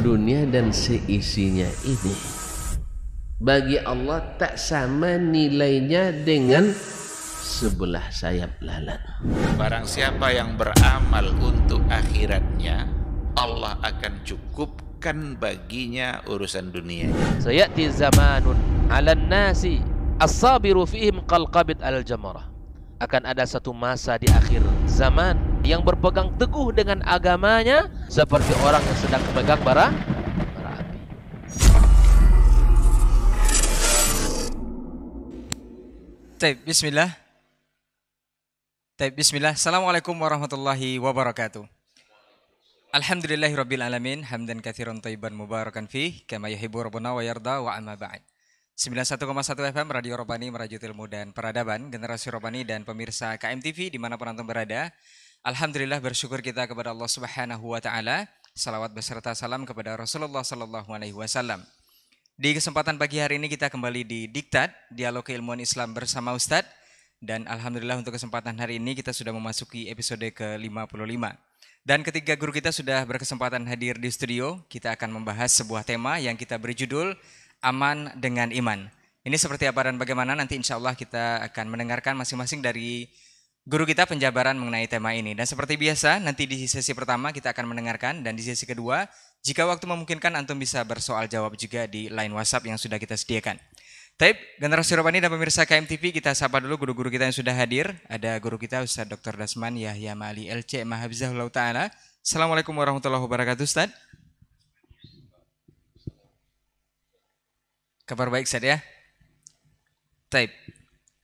dunia dan seisinya ini bagi Allah tak sama nilainya dengan sebelah sayap lalat. Barang siapa yang beramal untuk akhiratnya, Allah akan cukupkan baginya urusan dunia. Sayati zamanun 'alan nasi as-sabiru fihim qalqabit al-jamarah. Akan ada satu masa di akhir zaman yang berpegang teguh dengan agamanya seperti orang yang sedang memegang bara api. Bismillah. Bismillah. Assalamualaikum warahmatullahi wabarakatuh. Alhamdulillahirabbil alamin, hamdan katsiran thayyiban mubarakan fih, kama yuhibbu rabbuna wa yarda, wa amma ba'd. 91,1 FM Radio Robani merajut ilmu dan peradaban, generasi Robani dan pemirsa KMTV dimanapun antum berada. Alhamdulillah bersyukur kita kepada Allah Subhanahu wa taala. Salawat beserta salam kepada Rasulullah sallallahu alaihi wasallam. Di kesempatan pagi hari ini kita kembali di Diktat, Dialog Keilmuan Islam bersama Ustadz. Dan Alhamdulillah untuk kesempatan hari ini kita sudah memasuki episode ke-55. Dan ketiga guru kita sudah berkesempatan hadir di studio. Kita akan membahas sebuah tema yang kita beri judul Aman dengan Iman. Ini seperti apa dan bagaimana nanti insya Allah kita akan mendengarkan masing-masing dari guru kita penjabaran mengenai tema ini. Dan seperti biasa nanti di sesi pertama kita akan mendengarkan, dan di sesi kedua jika waktu memungkinkan antum bisa bersoal jawab juga di line WhatsApp yang sudah kita sediakan. Taib, generasi Robani dan pemirsa KMTV, kita sapa dulu guru-guru kita yang sudah hadir. Ada guru kita Ustaz Dr. Dasman Yahya Ma'ali LC Mahafizahullah Ta'ala. Assalamualaikum warahmatullahi wabarakatuh Ustaz. Kabar baik Ustaz ya? Taib.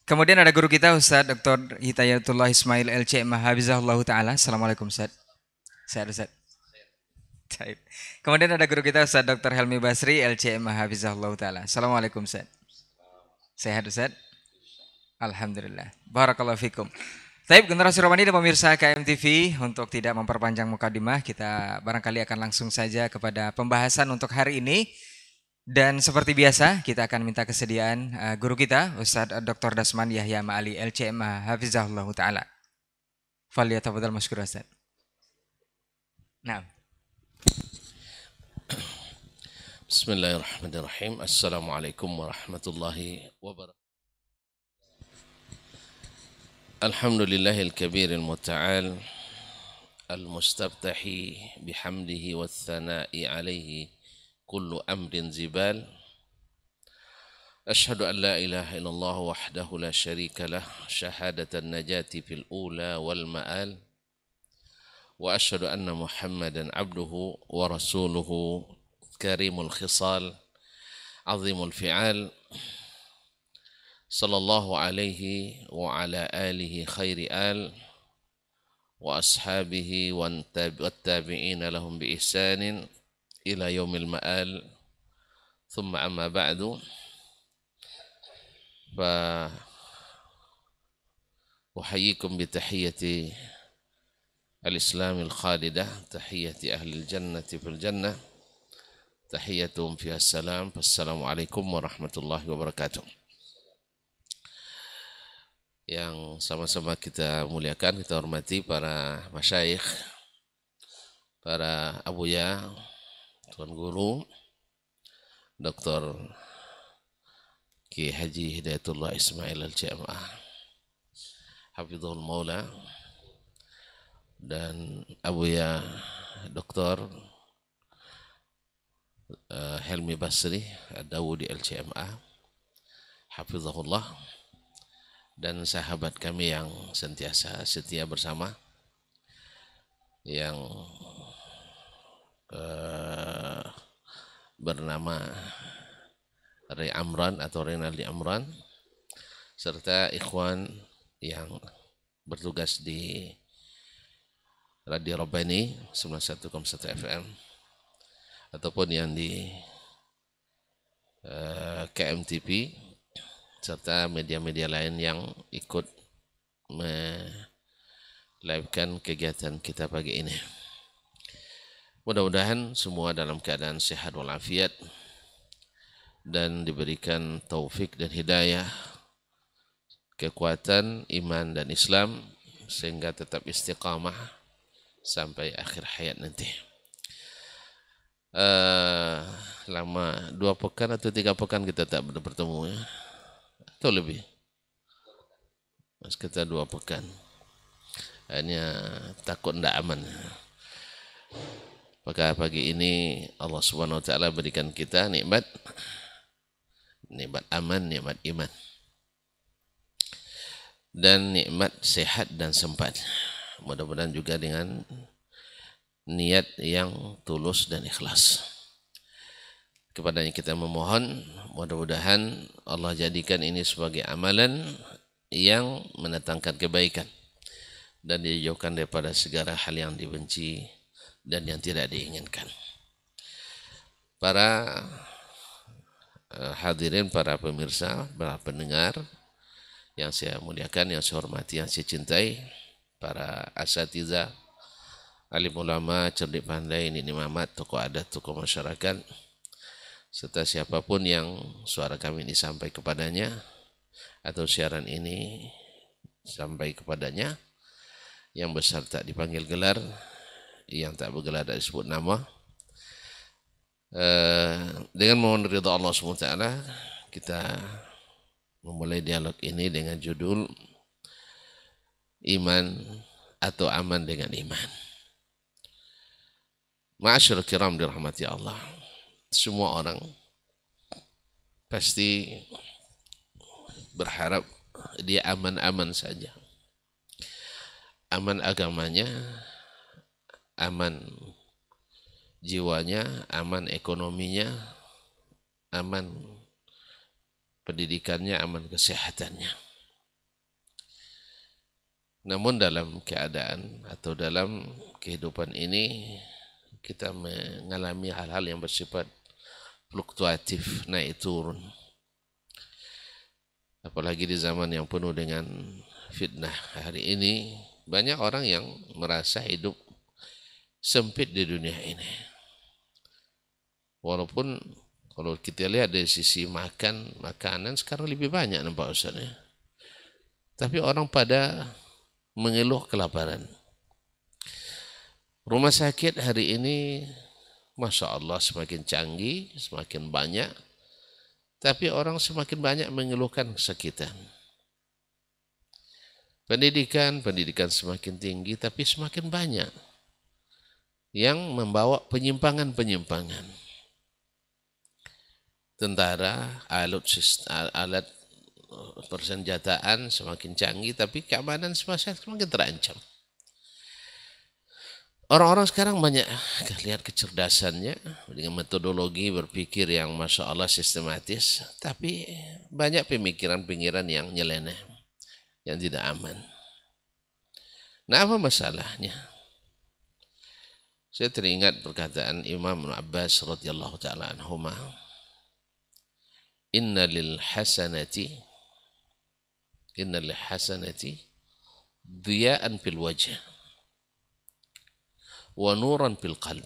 Kemudian ada guru kita Ustaz Dr. Hidayatullah Ismail LC Mahafizahullah Ta'ala. Assalamualaikum Ustaz. Sehat Ustaz. Taib. Kemudian ada guru kita Ustaz Dr. Helmi Basri LC Mahafizahullah Ta'ala. Assalamualaikum Ustaz. Sehat Ustaz? Alhamdulillah. Barakallahu fikum. Taib, generasi Romani dan pemirsa KMTV, untuk tidak memperpanjang mukadimah, kita barangkali akan langsung saja kepada pembahasan untuk hari ini. Dan seperti biasa, kita akan minta kesediaan guru kita, Ustaz Dr. Dasman Yahya Ma'ali LCM Hafizahullah Ta'ala. Falyatafadhal masykur Ustaz. Nah. Bismillahirrahmanirrahim. Assalamualaikum warahmatullahi wabarakatuh. Alhamdulillahil kabiril muta'al al-mustabtahi bihamdihi wa thana'i alaihi kullu amrin zibal. Ashhadu an la ilaha illallah wahdahu la syarika lah, syahadatan najati fil ula wal ma'al. Wa ashhadu anna Muhammadan abduhu wa rasuluhu karimul khisal azimul fi'al sallallahu alaihi wa ala alihi khairi al wa ashabihi wa tabi'ina lahum bi ihsanin ila yaumil ma'al. Thumma amma ba'du, fa uhayyikum bi tahiyyati al-islamil khalidah, tahiyyati ahli al-jannati fil jannah, tahiyatum fiha salam. Assalamualaikum warahmatullahi wabarakatuh. Yang sama-sama kita muliakan, kita hormati para masyayikh, para abuya, tuan guru, Dr. Ki Haji Hidayatullah Ismail Al-Jamaah Hafizul Maula, dan abuya Dr. Helmi Basri Dawudi LCMA Hafizahullah, dan sahabat kami yang sentiasa setia bersama, yang bernama Ray Amran atau Renaldi Amran, serta ikhwan yang bertugas di Radio Robani 91,1 FM ataupun yang di KMTV serta media-media lain yang ikut melivekan kegiatan kita pagi ini. Mudah-mudahan semua dalam keadaan sehat walafiat dan diberikan taufik dan hidayah, kekuatan iman dan Islam sehingga tetap istiqamah sampai akhir hayat nanti. lama 2 pekan atau 3 pekan kita tak bertemu ya, atau lebih, sekitar 2 pekan. Hanya takut tidak aman. Maka pagi ini Allah Subhanahu Wa Taala berikan kita nikmat aman, nikmat iman, dan nikmat sehat dan sempat. Mudah-mudahan juga dengan niat yang tulus dan ikhlas. Kepadanya kita memohon, mudah-mudahan Allah jadikan ini sebagai amalan yang mendatangkan kebaikan dan dijauhkan daripada segala hal yang dibenci dan yang tidak diinginkan. Para hadirin, para pemirsa, para pendengar yang saya muliakan, yang saya hormati, yang saya cintai, para asatidzah, alim ulama, cerdik pandai, nini mamat, tokoh adat, tokoh masyarakat, serta siapapun yang suara kami ini sampai kepadanya atau siaran ini sampai kepadanya, yang besar tak dipanggil gelar, yang tak bergelar tak disebut nama. Dengan mohon ridha Allah SWT, kita memulai dialog ini dengan judul Iman atau Aman dengan Iman. Ma'asyarul kiram dirahmati Allah, semua orang pasti berharap dia aman-aman saja. Aman agamanya, aman jiwanya, aman ekonominya, aman pendidikannya, aman kesehatannya. Namun dalam keadaan atau dalam kehidupan ini kita mengalami hal-hal yang bersifat fluktuatif, naik turun. Apalagi di zaman yang penuh dengan fitnah hari ini, banyak orang yang merasa hidup sempit di dunia ini. Walaupun kalau kita lihat dari sisi makanan sekarang lebih banyak nampak Ustaznya. Tapi orang pada mengeluh kelaparan. Rumah sakit hari ini Masya Allah semakin canggih, semakin banyak. Tapi orang semakin banyak mengeluhkan kesakitan. Pendidikan semakin tinggi, tapi semakin banyak yang membawa penyimpangan-penyimpangan. Tentara, alat persenjataan semakin canggih, tapi keamanan semakin terancam. Orang-orang sekarang banyak lihat kecerdasannya dengan metodologi berpikir yang Masya Allah sistematis, tapi banyak pemikiran-pemikiran yang nyeleneh, yang tidak aman. Nah, apa masalahnya? Saya teringat perkataan Imam Abbas radhiyallahu taala anhuma, Inna lil hasanati diya'an fil wajh wa nuran fil qalb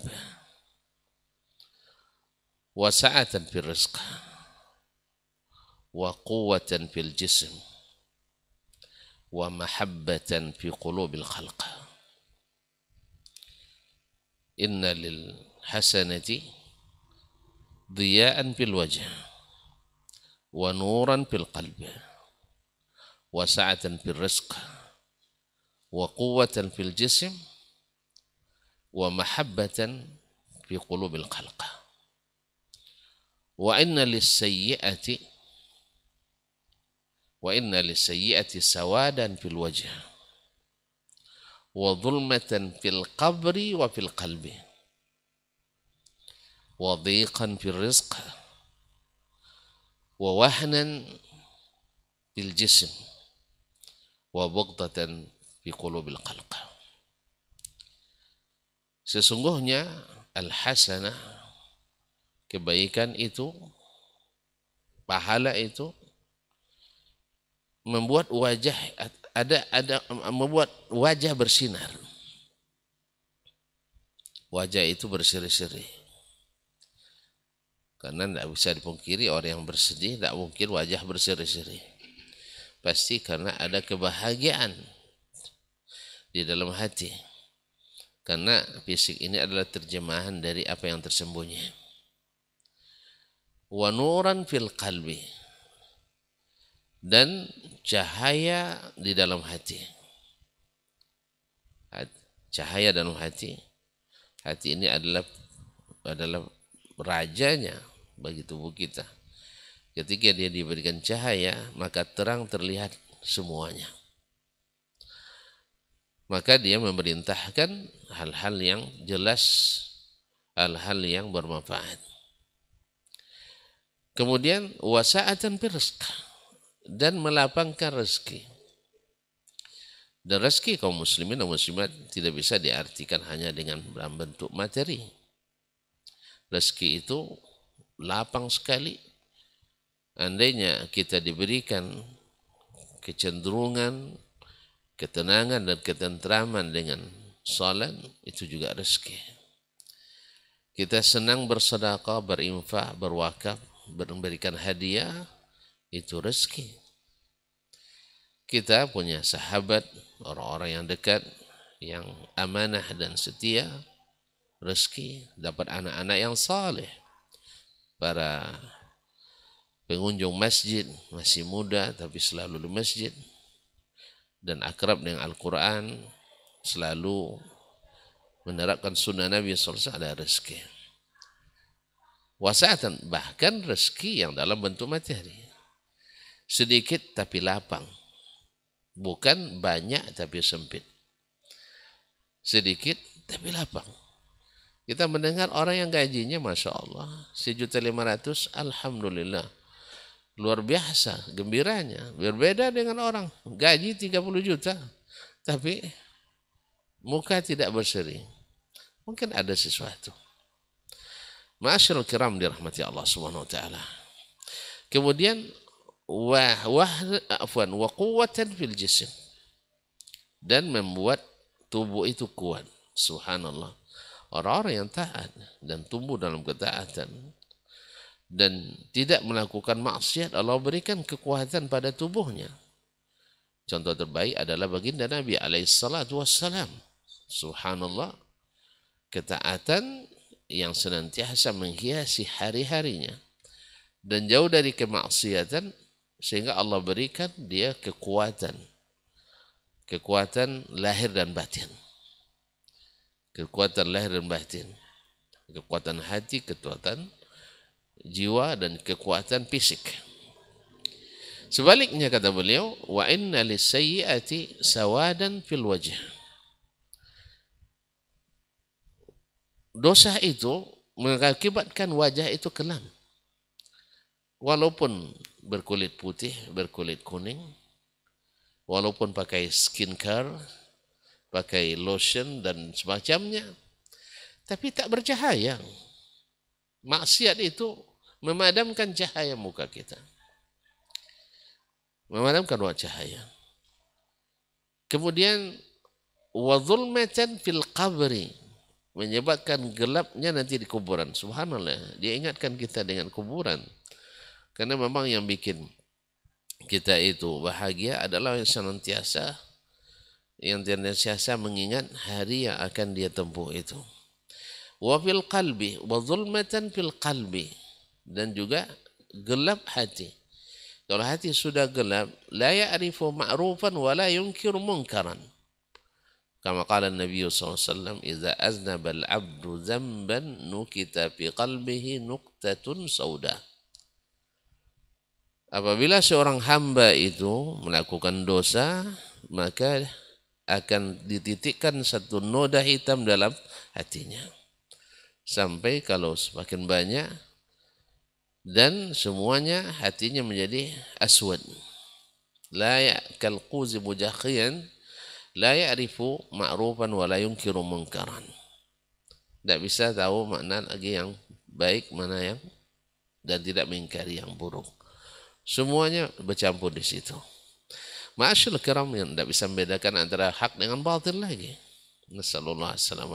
wa sa'atan fil rizq wa quwwatan fil jism wa mahabbatan fi qulubil khalq. Inna lil hasanati diya'an fil wajh wa nuran fil qalb wa sa'atan fil rizq wa quwwatan fil jism wa mahabbatan fi qulubil khalq. Wa inna lis-sayyi'ati sawadan fil wajh wa dhulmatan fil qabri wa fil qalbi wa dhiqan fil rizq wa wahnan fil jism wa bughdatan fi qulubil khalq. Sesungguhnya al-hasanah, kebaikan itu, pahala itu membuat wajah membuat wajah bersinar. Wajah itu berseri-seri. Karena tidak bisa dipungkiri orang yang bersedih tidak mungkin wajah berseri-seri. Pasti karena ada kebahagiaan di dalam hati. Karena fisik ini adalah terjemahan dari apa yang tersembunyi. Wa nuran fil qalbi, dan cahaya di dalam hati. Cahaya dalam hati. Hati ini adalah rajanya bagi tubuh kita. Ketika dia diberikan cahaya, maka terang terlihat semuanya. Maka dia memerintahkan hal-hal yang jelas, hal-hal yang bermanfaat. Kemudian wasa'atan rizq, dan melapangkan rezeki. Dan rezeki kaum muslimin dan muslimat tidak bisa diartikan hanya dengan dalam bentuk materi. Rezeki itu lapang sekali. Andainya kita diberikan kecenderungan, ketenangan dan ketentraman dengan salat, itu juga rezeki. Kita senang bersedekah, berinfak, berwakaf, memberikan hadiah, itu rezeki. Kita punya sahabat, orang-orang yang dekat, yang amanah dan setia, rezeki. Dapat anak-anak yang saleh, para pengunjung masjid, masih muda tapi selalu di masjid, dan akrab dengan Al-Quran, selalu menerapkan sunnah Nabi SAW, ada rezeki. Wasa'atan, bahkan rezeki yang dalam bentuk materi. Sedikit tapi lapang. Bukan banyak tapi sempit. Sedikit tapi lapang. Kita mendengar orang yang gajinya Masya Allah 1.500.000, Alhamdulillah. Luar biasa gembiranya. Berbeda dengan orang gaji 30 juta. Tapi muka tidak berseri. Mungkin ada sesuatu. Ma'asyiral kiram dirahmati Allah Subhanahu wa taala. Kemudian wa quwwatan fil jism, dan membuat tubuh itu kuat. Subhanallah. Orang-orang yang taat dan tumbuh dalam ketaatan dan tidak melakukan maksiat, Allah berikan kekuatan pada tubuhnya. Contoh terbaik adalah baginda Nabi alaihissalatu wassalam. Subhanallah. Ketaatan yang senantiasa menghiasi hari-harinya dan jauh dari kemaksiatan, sehingga Allah berikan dia kekuatan lahir dan batin, kekuatan lahir dan batin, kekuatan hati, kekuatan jiwa, dan kekuatan fisik. Sebaliknya kata beliau, wa inna lisayyi'ati sawadan fil wajh. Dosa itu mengakibatkan wajah itu kelam. Walaupun berkulit putih, berkulit kuning, walaupun pakai skincare, pakai lotion dan semacamnya, tapi tak bercahaya. Maksiat itu memadamkan cahaya muka kita. Memadamkan cahaya. Kemudian wa zulmatan fil qabri, menyebabkan gelapnya nanti di kuburan. Subhanallah, dia ingatkan kita dengan kuburan. Karena memang yang bikin kita itu bahagia adalah yang senantiasa mengingat hari yang akan dia tempuh itu. Wa fil qalbi, wa zulmatan fil qalbi, dan juga gelap hati. Kalau hati sudah gelap, la ya'rifu ma'rufan wa la yunkiru munkaran. Kama qala Nabi SAW, "Idza aznaba al-'abdu dzamban nukita fi qalbihi nuqtatun sauda." Apabila seorang hamba itu melakukan dosa, maka akan dititikkan satu noda hitam dalam hatinya. Sampai kalau semakin banyak, dan semuanya hatinya menjadi aswad. La ya'kal quzi mujakhiyan, la ya'rifu ma'rufan wa la yunkiru munkaran. Tidak bisa tahu makna lagi yang baik, mana yang, dan tidak mengingkari yang buruk. Semuanya bercampur di situ. Ma'asyil kiram, yang tidak bisa membedakan antara hak dengan batil lagi. Nasallallahu alaihi wasallam.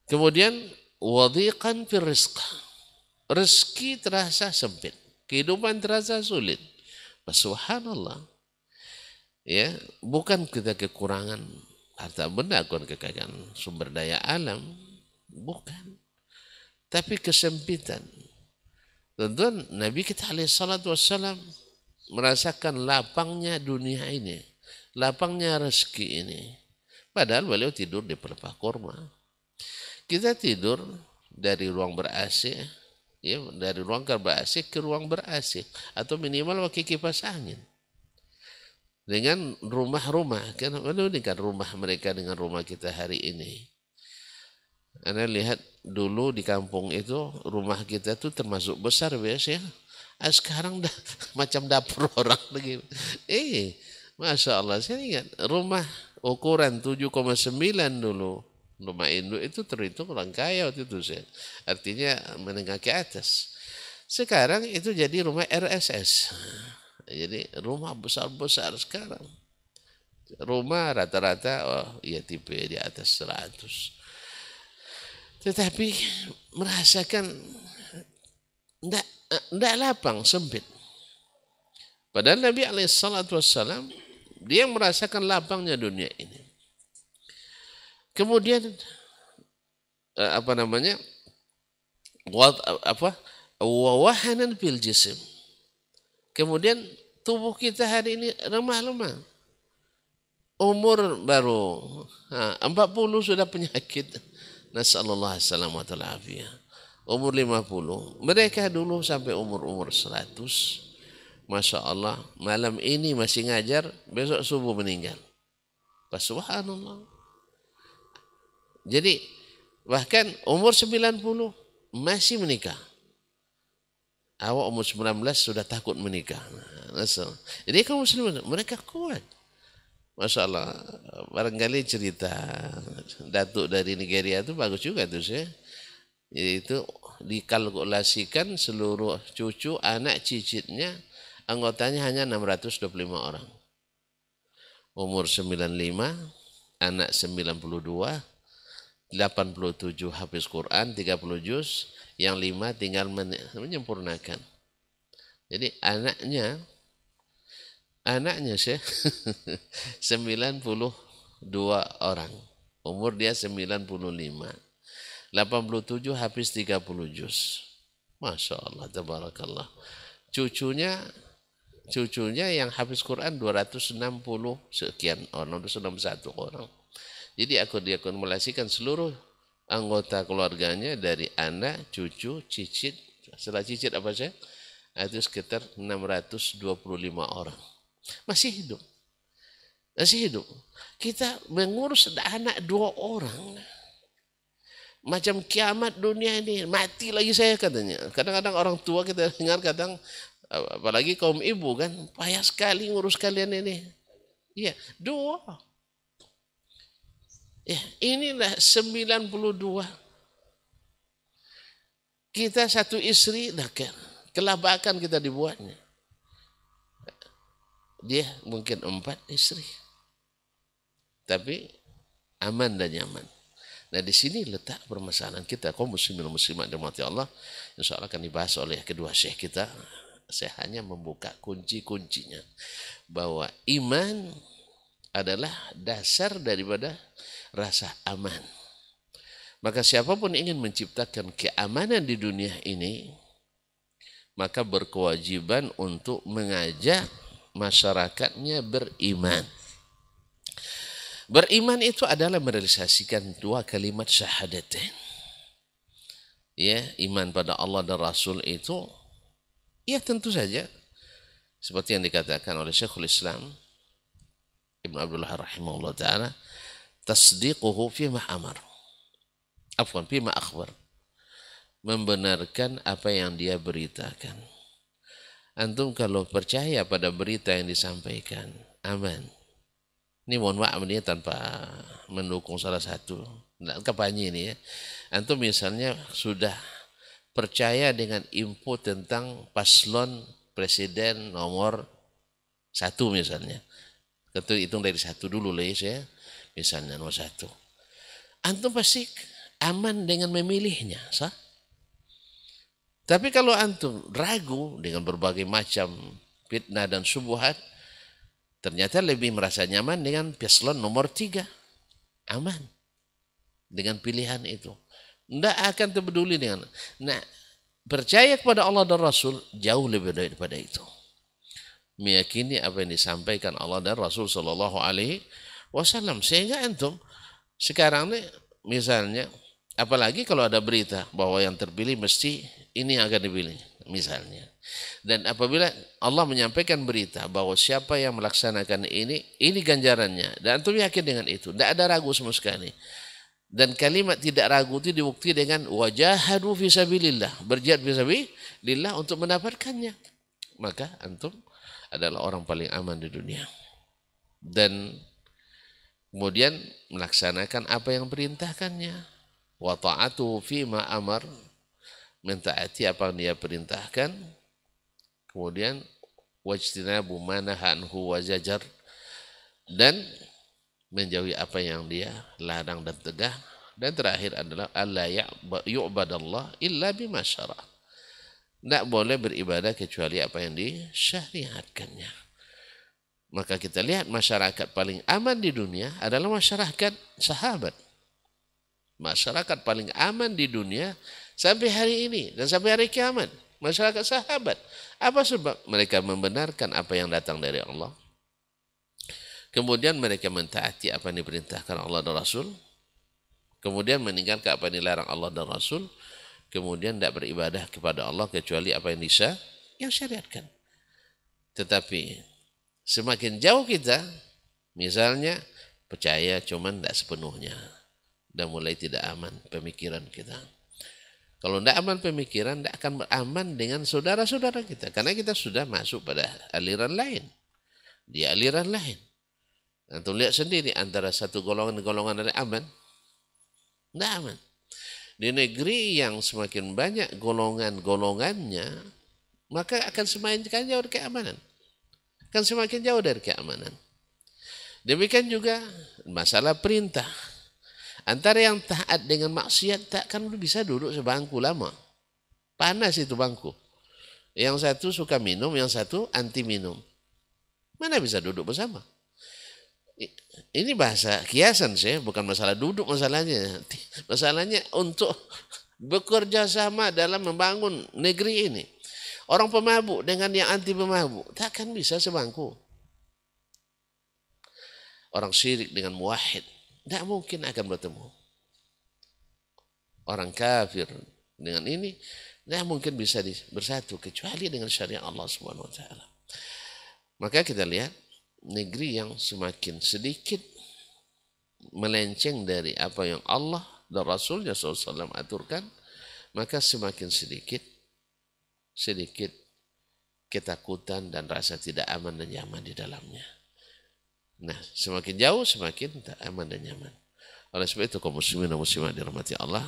Kemudian wadhiqan fir rizq. Rezeki terasa sempit, kehidupan terasa sulit. Subhanallah. Ya, bukan kita kekurangan harta benda, kekayaan sumber daya alam, bukan. Tapi kesempitan. Tentu Nabi kita alaihi salatu wassalam merasakan lapangnya dunia ini, lapangnya rezeki ini. Padahal beliau tidur di pelepah kurma. Kita tidur dari ruang ber-AC, ya, dari ruang ber-AC ke ruang ber-AC, atau minimal pakai kipas angin. Dengan rumah-rumah, kan kan rumah mereka dengan rumah kita hari ini. Anda lihat dulu di kampung itu rumah kita tuh termasuk besar biasa ya. Sekarang dah macam dapur orang lagi. Masya Allah, saya ingat rumah ukuran 7,9 dulu. Rumah induk itu terhitung orang kaya waktu itu saya. Artinya menengah ke atas. Sekarang itu jadi rumah RSS. Jadi rumah besar-besar sekarang. Rumah rata-rata tipe di atas 100. Tetapi merasakan tidak lapang, sempit. Padahal Nabi SAW dia merasakan lapangnya dunia ini. Kemudian wawahanan fil jism. Kemudian tubuh kita hari ini lemah-lemah. Umur baru 40 sudah penyakit. Nasallallahu alaihi wasallam. Umur 50. Mereka dulu sampai umur 100. Masya Allah, malam ini masih ngajar, besok subuh meninggal. Subhanallah. Jadi bahkan umur 90 masih menikah. Awak umur 19 sudah takut menikah. Jadi kaum muslimin mereka kuat. Masya Allah, barangkali cerita datuk dari Nigeria itu bagus juga tuh saya. Yaitu dikalkulasikan seluruh cucu anak cicitnya anggotanya hanya 625 orang. Umur 95, anak 92, 87 hafiz Quran, 30 juz, yang 5 tinggal menyempurnakan. Jadi anaknya sih 92 orang. Umur dia 95. 87 habis 30 juz. Masya Allah, tabarakallah. Cucunya yang habis Quran 260 sekian orang, 261 orang. Jadi aku diakumulasikan seluruh anggota keluarganya dari anak, cucu, cicit. Setelah cicit apa saja? Itu sekitar 625 orang. Masih hidup. Kita mengurus anak 2 orang. Macam kiamat dunia ini. Mati lagi saya katanya. Kadang-kadang orang tua kita dengar kadang, apalagi kaum ibu kan, payah sekali ngurus kalian ini. Iya, 2. Ya, inilah 92. Kita satu istri, kelabakan kita dibuatnya. Dia mungkin 4 istri. Tapi aman dan nyaman. Nah di sini letak permasalahan kita kaum muslimin dan muslimat dirahmati Allah. Insya Allah akan dibahas oleh kedua syekh kita. Saya hanya membuka kunci-kuncinya. Bahwa iman adalah dasar daripada rasa aman. Maka siapapun ingin menciptakan keamanan di dunia ini, maka berkewajiban untuk mengajak masyarakatnya beriman. Beriman itu adalah merealisasikan 2 kalimat syahadatain. Ya, iman pada Allah dan Rasul itu, ya tentu saja seperti yang dikatakan oleh Syekhul Islam Ibn Abdullah rahimahullah ta'ala, tasdiquhu fima amar. Fima akhbar. Membenarkan apa yang dia beritakan. Antum kalau percaya pada berita yang disampaikan, aman. Ini mohon maaf ini tanpa mendukung salah satu. Nggak kampanye ini ya. Antum misalnya sudah percaya dengan info tentang paslon presiden nomor 1 misalnya. Kita hitung dari 1 dulu lah ya. Misalnya nomor 1. Antum pasti aman dengan memilihnya. Sah? Tapi kalau antum ragu dengan berbagai macam fitnah dan syubhat, ternyata lebih merasa nyaman dengan paslon nomor 3. aman dengan pilihan itu. Tidak akan peduli dengan. Nah, percaya kepada Allah dan Rasul jauh lebih daripada itu. Meyakini apa yang disampaikan Allah dan Rasul Sallallahu Alaihi Wasallam. Sehingga antum sekarang nih, misalnya, apalagi kalau ada berita bahwa yang terpilih mesti ini yang akan dipilih, misalnya. Dan apabila Allah menyampaikan berita bahwa siapa yang melaksanakan ini ganjarannya, dan antum yakin dengan itu, tidak ada ragu sama sekali. Dan kalimat tidak ragu itu dibukti dengan wajahadu fisabilillah, berjihad fisabilillah untuk mendapatkannya. Maka antum adalah orang paling aman di dunia. Dan kemudian melaksanakan apa yang perintahkannya. Wa ta'atu fima amar, mentaati apa yang dia perintahkan. Kemudian wajtinabu ma naha anhu wa zajar, dan menjauhi apa yang dia larang dan tegah. Dan terakhir adalah alla yu'badallah illa bima syara'. Tidak boleh beribadah kecuali apa yang disyariatkannya. Maka kita lihat masyarakat paling aman di dunia adalah masyarakat sahabat. Masyarakat paling aman di dunia sampai hari ini dan sampai hari kiamat, masyarakat sahabat. Apa sebab? Mereka membenarkan apa yang datang dari Allah. Kemudian mereka mentaati apa yang diperintahkan Allah dan Rasul. Kemudian meninggalkan apa yang dilarang Allah dan Rasul. Kemudian tidak beribadah kepada Allah kecuali apa yang syariatkan. Tetapi semakin jauh kita, misalnya percaya cuman tidak sepenuhnya, dan mulai tidak aman pemikiran kita. Kalau tidak aman pemikiran, tidak akan beraman dengan saudara-saudara kita. Karena kita sudah masuk pada aliran lain. Di aliran lain. Antum lihat sendiri antara satu golongan-golongan yang aman, tidak aman. Di negeri yang semakin banyak golongan-golongannya, maka akan semakin jauh dari keamanan. Akan semakin jauh dari keamanan. Demikian juga masalah perintah. Antara yang taat dengan maksiat tak akan bisa duduk sebangku lama. Panas itu bangku. Yang satu suka minum, yang satu anti minum. Mana bisa duduk bersama? Ini bahasa kiasan sih, bukan masalah duduk masalahnya. Masalahnya untuk bekerja sama dalam membangun negeri ini. Orang pemabuk dengan yang anti pemabuk takkan bisa sebangku. Orang syirik dengan muwahhid tidak mungkin akan bertemu. Orang kafir dengan ini tidak mungkin bisa bersatu kecuali dengan syariat Allah Subhanahu wa taala. Maka kita lihat negeri yang semakin sedikit melenceng dari apa yang Allah dan Rasulnya SAW aturkan, maka semakin sedikit ketakutan dan rasa tidak aman dan nyaman di dalamnya. Nah, semakin jauh semakin tak aman dan nyaman. Oleh sebab itu kaum muslimin dan muslimat dirahmati Allah,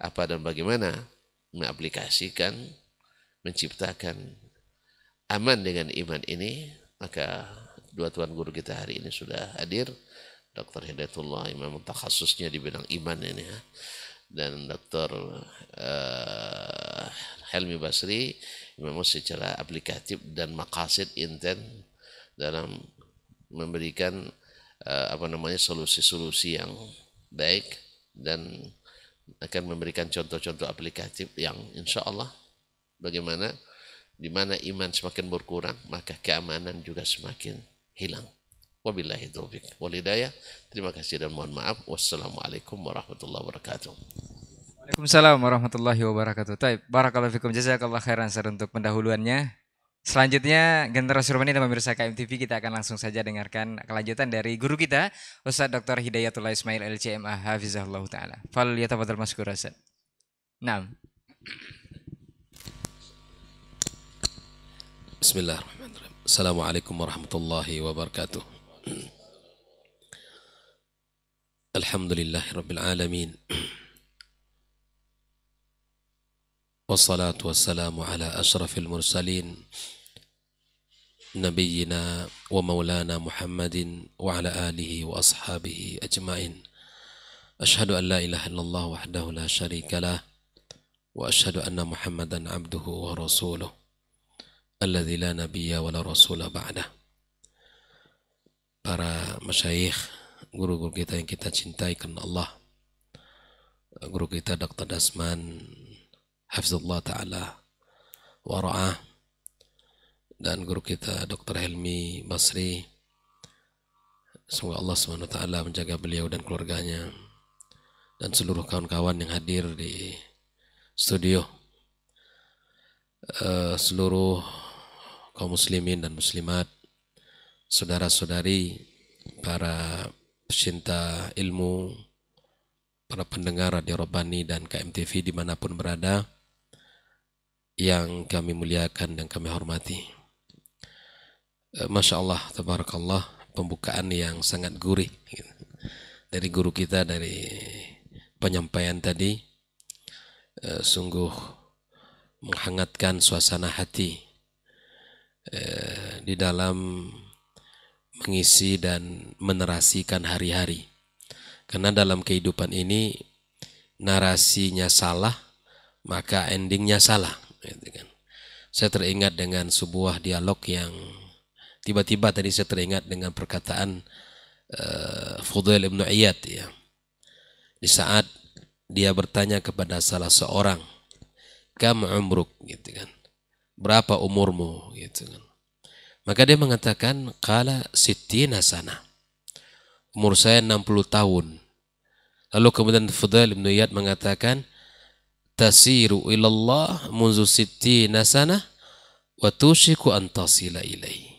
apa dan bagaimana mengaplikasikan, menciptakan aman dengan iman ini, maka dua tuan guru kita hari ini sudah hadir, Dr. Hidayatullah, imam takhasusnya di bidang iman ini, dan Dr. Helmi Basri, imam secara aplikatif dan maqasid inten dalam memberikan solusi-solusi yang baik, dan akan memberikan contoh-contoh aplikatif yang insya Allah bagaimana di mana iman semakin berkurang maka keamanan juga semakin hilang. Wabillahi taufiq wal hidayah. Terima kasih dan mohon maaf. Wassalamualaikum warahmatullahi wabarakatuh. Waalaikumsalam warahmatullahi wabarakatuh. Taib, barakallahu fikum, jazakallah khairan untuk pendahuluannya. Selanjutnya generasi Romani dan pemirsa KMTV, kita akan langsung saja dengarkan kelanjutan dari guru kita Ustaz Dr. Hidayatullah Ismail LCMA hafizahullah taala. Fal yatafadhal maskur Ustaz. Naam. Bismillahirrahmanirrahim. Assalamualaikum warahmatullahi wabarakatuh. Alhamdulillahirabbil alamin. Wassalatu wassalamu ala asyrafil mursalin nabiyyina wa maulana Muhammadin wa ala alihi wa ashabihi ajmain. Ashhadu an la ilaha illallah wahdahu la syarika lah wa ashhadu anna Muhammadan abduhu wa rasuluh alladzi la nabiyya wa la rasula ba'dah. Para masyayikh, guru-guru kita yang kita cintai karena Allah. Guru kita Dr. Dasman Hafizullah Ta'ala Wara'ah, dan guru kita Dr. Helmi Basri. Semoga Allah SWT menjaga beliau dan keluarganya dan seluruh kawan-kawan yang hadir di studio, seluruh kaum muslimin dan muslimat, saudara-saudari, para pecinta ilmu, para pendengar Radio Rabbani dan KMTV dimanapun berada, yang kami muliakan dan kami hormati. Masya Allah, tabarakallah, pembukaan yang sangat gurih dari guru kita, dari penyampaian tadi, sungguh menghangatkan suasana hati di dalam mengisi dan menerasikan hari-hari. Karena dalam kehidupan ini narasinya salah, maka endingnya salah. Saya teringat dengan sebuah dialog yang tiba-tiba tadi saya teringat dengan perkataan Fudail ibn Iyad, ya. Di saat dia bertanya kepada salah seorang, "Kam umruk?" gitu kan. "Berapa umurmu?" gitu kan. Maka dia mengatakan, "Qala sittina sana." Umur saya 60 tahun. Lalu kemudian Fudail ibn Iyad mengatakan, "Tasiru ilallah munzu sittina sana wa tushiku an tasila ilaihi."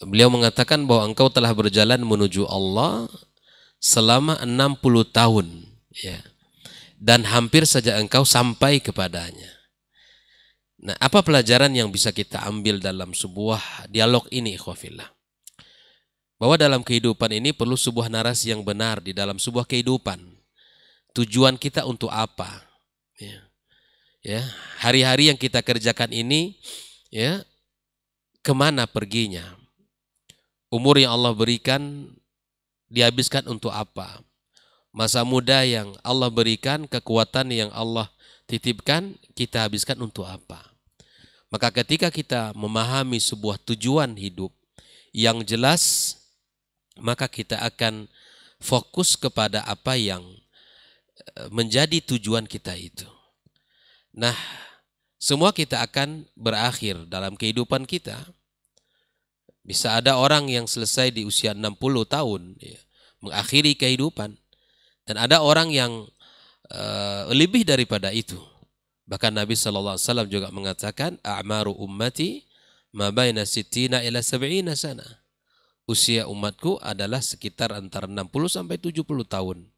Beliau mengatakan bahwa engkau telah berjalan menuju Allah selama 60 tahun, ya. Dan hampir saja engkau sampai kepadanya. Nah, apa pelajaran yang bisa kita ambil dalam sebuah dialog ini, ikhwafillah? Bahwa dalam kehidupan ini perlu sebuah narasi yang benar di dalam sebuah kehidupan. Tujuan kita untuk apa? Ya, hari-hari yang kita kerjakan ini, ya, kemana perginya? Umur yang Allah berikan dihabiskan untuk apa? Masa muda yang Allah berikan, kekuatan yang Allah titipkan, kita habiskan untuk apa? Maka ketika kita memahami sebuah tujuan hidup yang jelas, maka kita akan fokus kepada apa yang menjadi tujuan kita itu. Nah, semua kita akan berakhir dalam kehidupan kita. Bisa ada orang yang selesai di usia 60 tahun, ya, mengakhiri kehidupan. Dan ada orang yang lebih daripada itu. Bahkan Nabi SAW juga mengatakan, "A'maru ummati ma baina sittina ila sab'ina sana." Usia umatku adalah sekitar antara 60 sampai 70 tahun.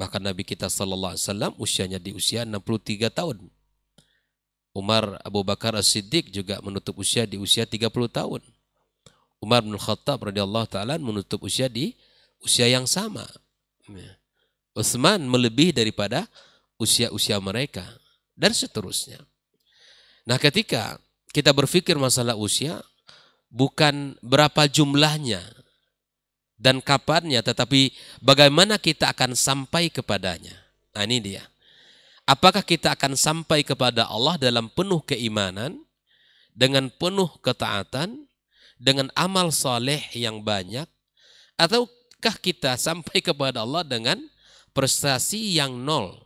Bahkan Nabi kita SAW usianya di usia 63 tahun. Umar Abu Bakar As-Siddiq juga menutup usia di usia 30 tahun. Umar bin Khattab radhiyallahu ta'ala menutup usia di usia yang sama. Utsman melebihi daripada usia-usia mereka, dan seterusnya. Nah, ketika kita berpikir masalah usia, bukan berapa jumlahnya dan kapannya, tetapi bagaimana kita akan sampai kepadanya. Nah, ini dia. Apakah kita akan sampai kepada Allah dalam penuh keimanan, dengan penuh ketaatan, dengan amal saleh yang banyak, ataukah kita sampai kepada Allah dengan prestasi yang nol,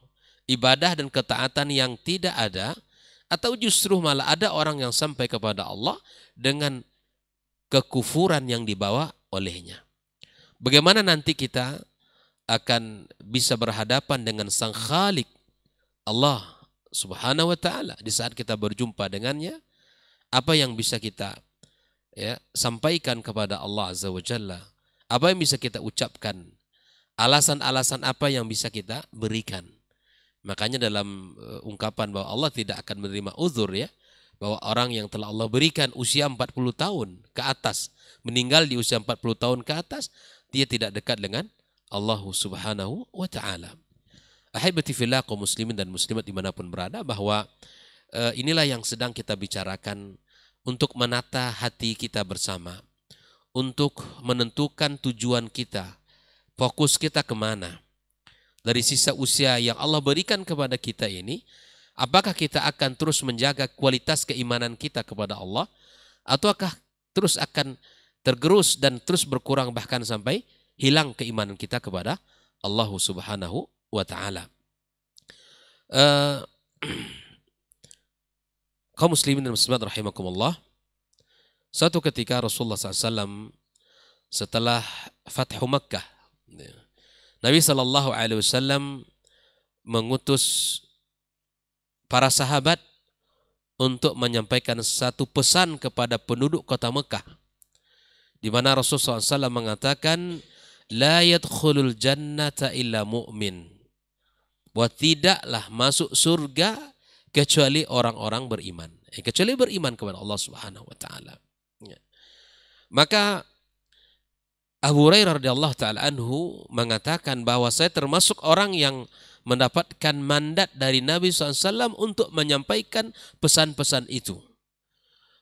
ibadah dan ketaatan yang tidak ada, atau justru malah ada orang yang sampai kepada Allah dengan kekufuran yang dibawa olehnya. Bagaimana nanti kita akan bisa berhadapan dengan Sang Khalik Allah Subhanahu wa ta'ala di saat kita berjumpa dengannya? Apa yang bisa kita sampaikan kepada Allah Azza wa Jalla? Apa yang bisa kita ucapkan? Alasan-alasan apa yang bisa kita berikan? Makanya dalam ungkapan bahwa Allah tidak akan menerima uzur, ya, bahwa orang yang telah Allah berikan usia 40 tahun ke atas, meninggal di usia 40 tahun ke atas, dia tidak dekat dengan Allah Subhanahu wa ta'ala. Ahibati fillah, kaum muslimin dan muslimat dimanapun berada, bahwa inilah yang sedang kita bicarakan untuk menata hati kita bersama, untuk menentukan tujuan kita, fokus kita kemana. Dari sisa usia yang Allah berikan kepada kita ini, apakah kita akan terus menjaga kualitas keimanan kita kepada Allah, ataukah terus akan tergerus dan terus berkurang bahkan sampai hilang keimanan kita kepada Allah Subhanahu wa taala. Kaum muslimin dan muslimat rahimakumullah, suatu ketika Rasulullah SAW setelah Fathu Makkah, Nabi SAW mengutus para sahabat untuk menyampaikan satu pesan kepada penduduk kota Mekah, di mana Rasulullah SAW mengatakan, la yadkhulul jannata illa mu'min, bahwa tidaklah masuk surga kecuali orang-orang beriman, kecuali beriman kepada Allah Subhanahu wa taala. Maka Abu Hurairah radhiyallahu taala anhu mengatakan bahwa saya termasuk orang yang mendapatkan mandat dari Nabi SAW untuk menyampaikan pesan-pesan itu.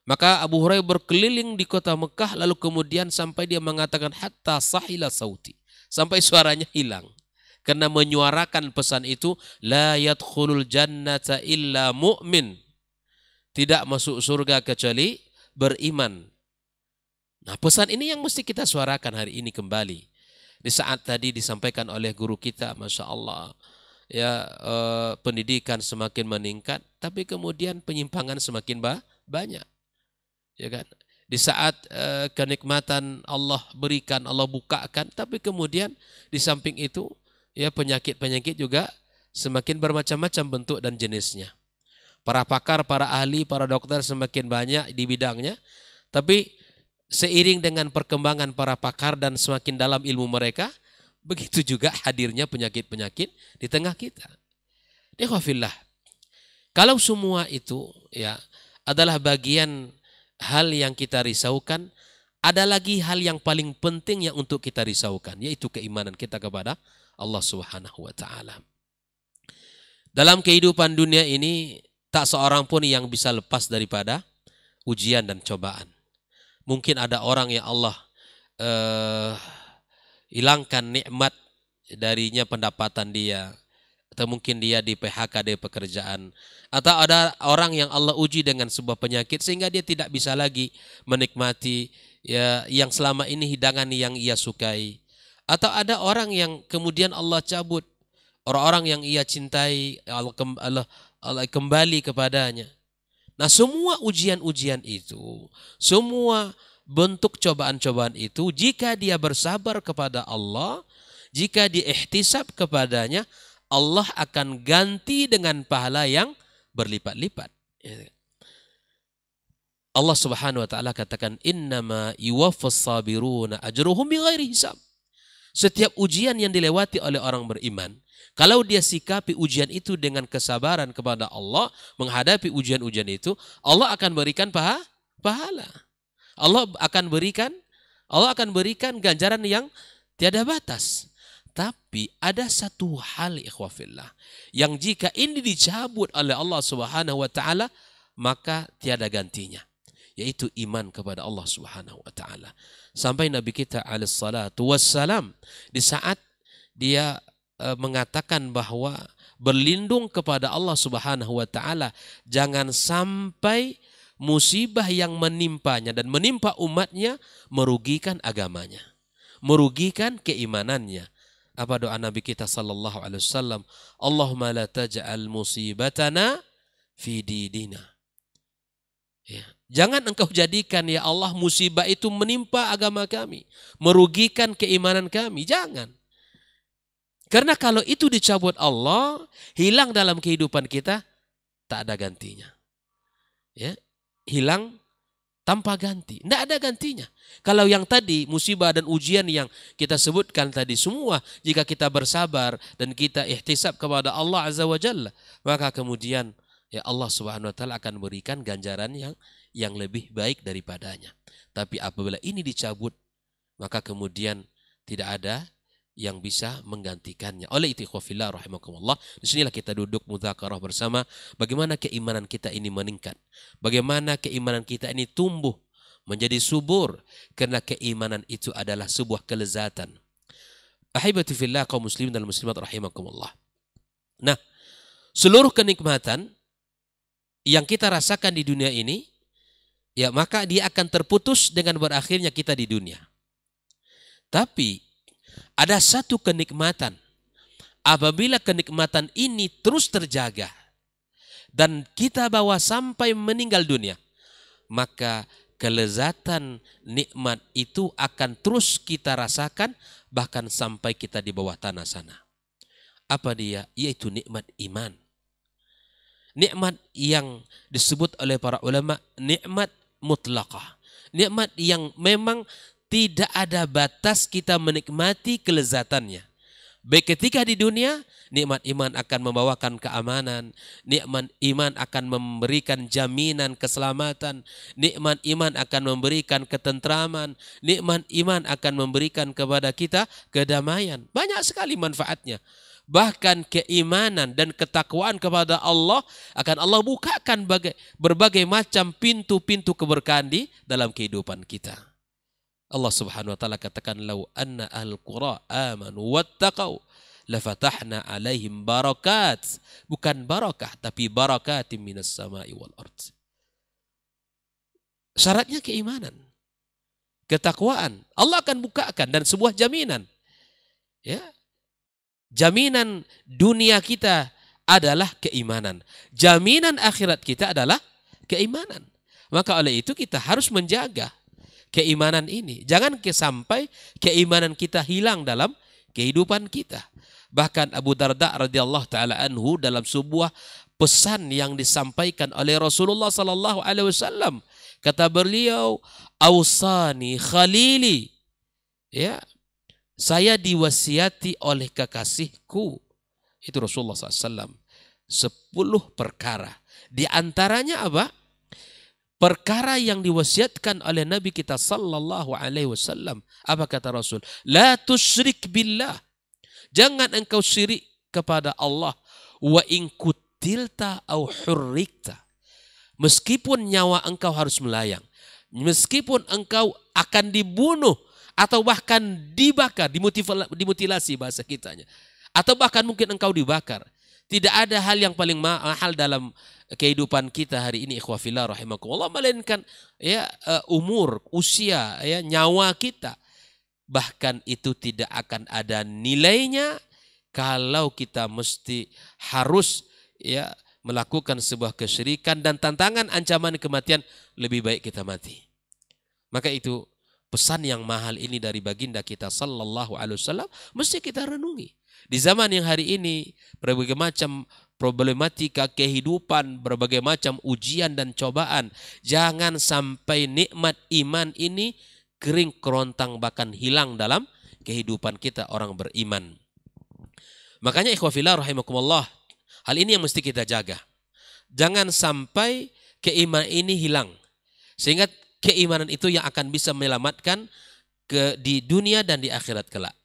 Maka Abu Hurairah berkeliling di kota Mekah, lalu kemudian sampai dia mengatakan hatta sahila sauti, sampai suaranya hilang. Karena menyuarakan pesan itu, la yadkhulul jannata illa mu'min, tidak masuk surga kecuali beriman. Nah, pesan ini yang mesti kita suarakan hari ini kembali. Di saat tadi disampaikan oleh guru kita, Masya Allah, ya, pendidikan semakin meningkat, tapi kemudian penyimpangan semakin banyak. Ya kan? Di saat kenikmatan Allah berikan, Allah bukakan, tapi kemudian di samping itu, ya, penyakit-penyakit juga semakin bermacam-macam bentuk dan jenisnya. Para pakar, para ahli, para dokter semakin banyak di bidangnya, tapi seiring dengan perkembangan para pakar dan semakin dalam ilmu mereka, begitu juga hadirnya penyakit-penyakit di tengah kita. Ikhwafillah, kalau semua itu, ya, adalah bagian hal yang kita risaukan, ada lagi hal yang paling penting yang untuk kita risaukan, yaitu keimanan kita kepada Allah Subhanahu wa taala. Dalam kehidupan dunia ini, tak seorang pun yang bisa lepas daripada ujian dan cobaan. Mungkin ada orang yang Allah hilangkan nikmat darinya pendapatan dia, atau mungkin dia di PHK dari pekerjaan, atau ada orang yang Allah uji dengan sebuah penyakit sehingga dia tidak bisa lagi menikmati, ya, yang selama ini hidangan yang ia sukai. Atau ada orang yang kemudian Allah cabut, orang-orang yang ia cintai, Allah kembali kepadanya. Nah, semua ujian-ujian itu, semua bentuk cobaan-cobaan itu, jika dia bersabar kepada Allah, jika dia ihtisab kepadanya, Allah akan ganti dengan pahala yang berlipat-lipat. Allah Subhanahu wa taala katakan, innama yuwaffas sabiruna ajruhum bighairi hisab. Setiap ujian yang dilewati oleh orang beriman, kalau dia sikapi ujian itu dengan kesabaran kepada Allah, menghadapi ujian-ujian itu, Allah akan berikan pahala. Allah akan berikan ganjaran yang tiada batas. Tapi ada satu hal, ikhwafillah, yang jika ini dicabut oleh Allah Subhanahu wa taala, maka tiada gantinya, yaitu iman kepada Allah Subhanahu wa taala. Sampai Nabi kita alaihi salatu wassalam, di saat dia mengatakan bahwa berlindung kepada Allah Subhanahu wa taala, jangan sampai musibah yang menimpanya dan menimpa umatnya merugikan agamanya, merugikan keimanannya. Apa doa Nabi kita sallallahu alaihi wasallam? Allahumma la taj'al musibatana fi dinina. Ya. Jangan engkau jadikan, ya Allah, musibah itu menimpa agama kami, merugikan keimanan kami. Jangan. Karena kalau itu dicabut Allah, hilang dalam kehidupan kita, tak ada gantinya. Ya, hilang tanpa ganti. Tidak ada gantinya. Kalau yang tadi, musibah dan ujian yang kita sebutkan tadi semua, jika kita bersabar dan kita ihtisab kepada Allah Azza wa Jalla, maka kemudian, ya, Allah Subhanahu wa taala akan berikan ganjaran yang lebih baik daripadanya. Tapi apabila ini dicabut, maka kemudian tidak ada yang bisa menggantikannya. Oleh itu, ikhwafillah rahimakumullah, disinilah kita duduk mudzakarah bersama, bagaimana keimanan kita ini meningkat, bagaimana keimanan kita ini tumbuh menjadi subur, karena keimanan itu adalah sebuah kelezatan. Ahibati fillah, kaum muslimin dan muslimat rahimakumullah. Nah, seluruh kenikmatan yang kita rasakan di dunia ini, ya, maka dia akan terputus dengan berakhirnya kita di dunia. Tapi ada satu kenikmatan. Apabila kenikmatan ini terus terjaga dan kita bawa sampai meninggal dunia, maka kelezatan nikmat itu akan terus kita rasakan bahkan sampai kita di bawah tanah sana. Apa dia? Yaitu nikmat iman. Nikmat yang disebut oleh para ulama nikmat mutlaqah. Nikmat yang memang tidak ada batas kita menikmati kelezatannya. Baik ketika di dunia, nikmat iman akan membawakan keamanan, nikmat iman akan memberikan jaminan keselamatan, nikmat iman akan memberikan ketentraman, nikmat iman akan memberikan kepada kita kedamaian. Banyak sekali manfaatnya. Bahkan keimanan dan ketakwaan kepada Allah akan Allah bukakan berbagai macam pintu-pintu keberkahan di dalam kehidupan kita. Allah Subhanahu wa taala katakan, "Lau anna ahlul qura amanu wattaqau lafatahna alaihim barakat." Bukan barakah tapi barakatim minas sama'i wal ard. Syaratnya keimanan, ketakwaan. Allah akan bukakan dan sebuah jaminan. Ya. Jaminan dunia kita adalah keimanan. Jaminan akhirat kita adalah keimanan. Maka oleh itu kita harus menjaga keimanan ini. Jangan sampai keimanan kita hilang dalam kehidupan kita. Bahkan Abu Darda radhiyallahu taala anhu dalam sebuah pesan yang disampaikan oleh Rasulullah sallallahu alaihi wasallam, kata beliau, "Ausani khalili." Ya, saya diwasiati oleh kekasihku. Itu Rasulullah SAW. 10 perkara. Di antaranya apa? Perkara yang diwasiatkan oleh Nabi kita sallallahu alaihi wasallam. Apa kata Rasul? La tusyrik billah. Jangan engkau syirik kepada Allah. Wa in kutilta au hurrikta. Meskipun nyawa engkau harus melayang. Meskipun engkau akan dibunuh atau bahkan dibakar, dimutilasi bahasa kitanya. Atau bahkan mungkin engkau dibakar. Tidak ada hal yang paling mahal dalam kehidupan kita hari ini, ikhwah fillah rahimakumullah, melainkan ya umur, usia, ya nyawa kita. Bahkan itu tidak akan ada nilainya kalau kita mesti harus ya melakukan sebuah kesyirikan dan tantangan ancaman kematian, lebih baik kita mati. Maka itu pesan yang mahal ini dari baginda kita sallallahu alaihi wasallam mesti kita renungi. Di zaman yang hari ini berbagai macam problematika kehidupan, berbagai macam ujian dan cobaan, jangan sampai nikmat iman ini kering kerontang bahkan hilang dalam kehidupan kita orang beriman. Makanya ikhwah fillah rahimakumullah, hal ini yang mesti kita jaga. Jangan sampai keimanan ini hilang. Sehingga keimanan itu yang akan bisa menyelamatkan di dunia dan di akhirat kelak.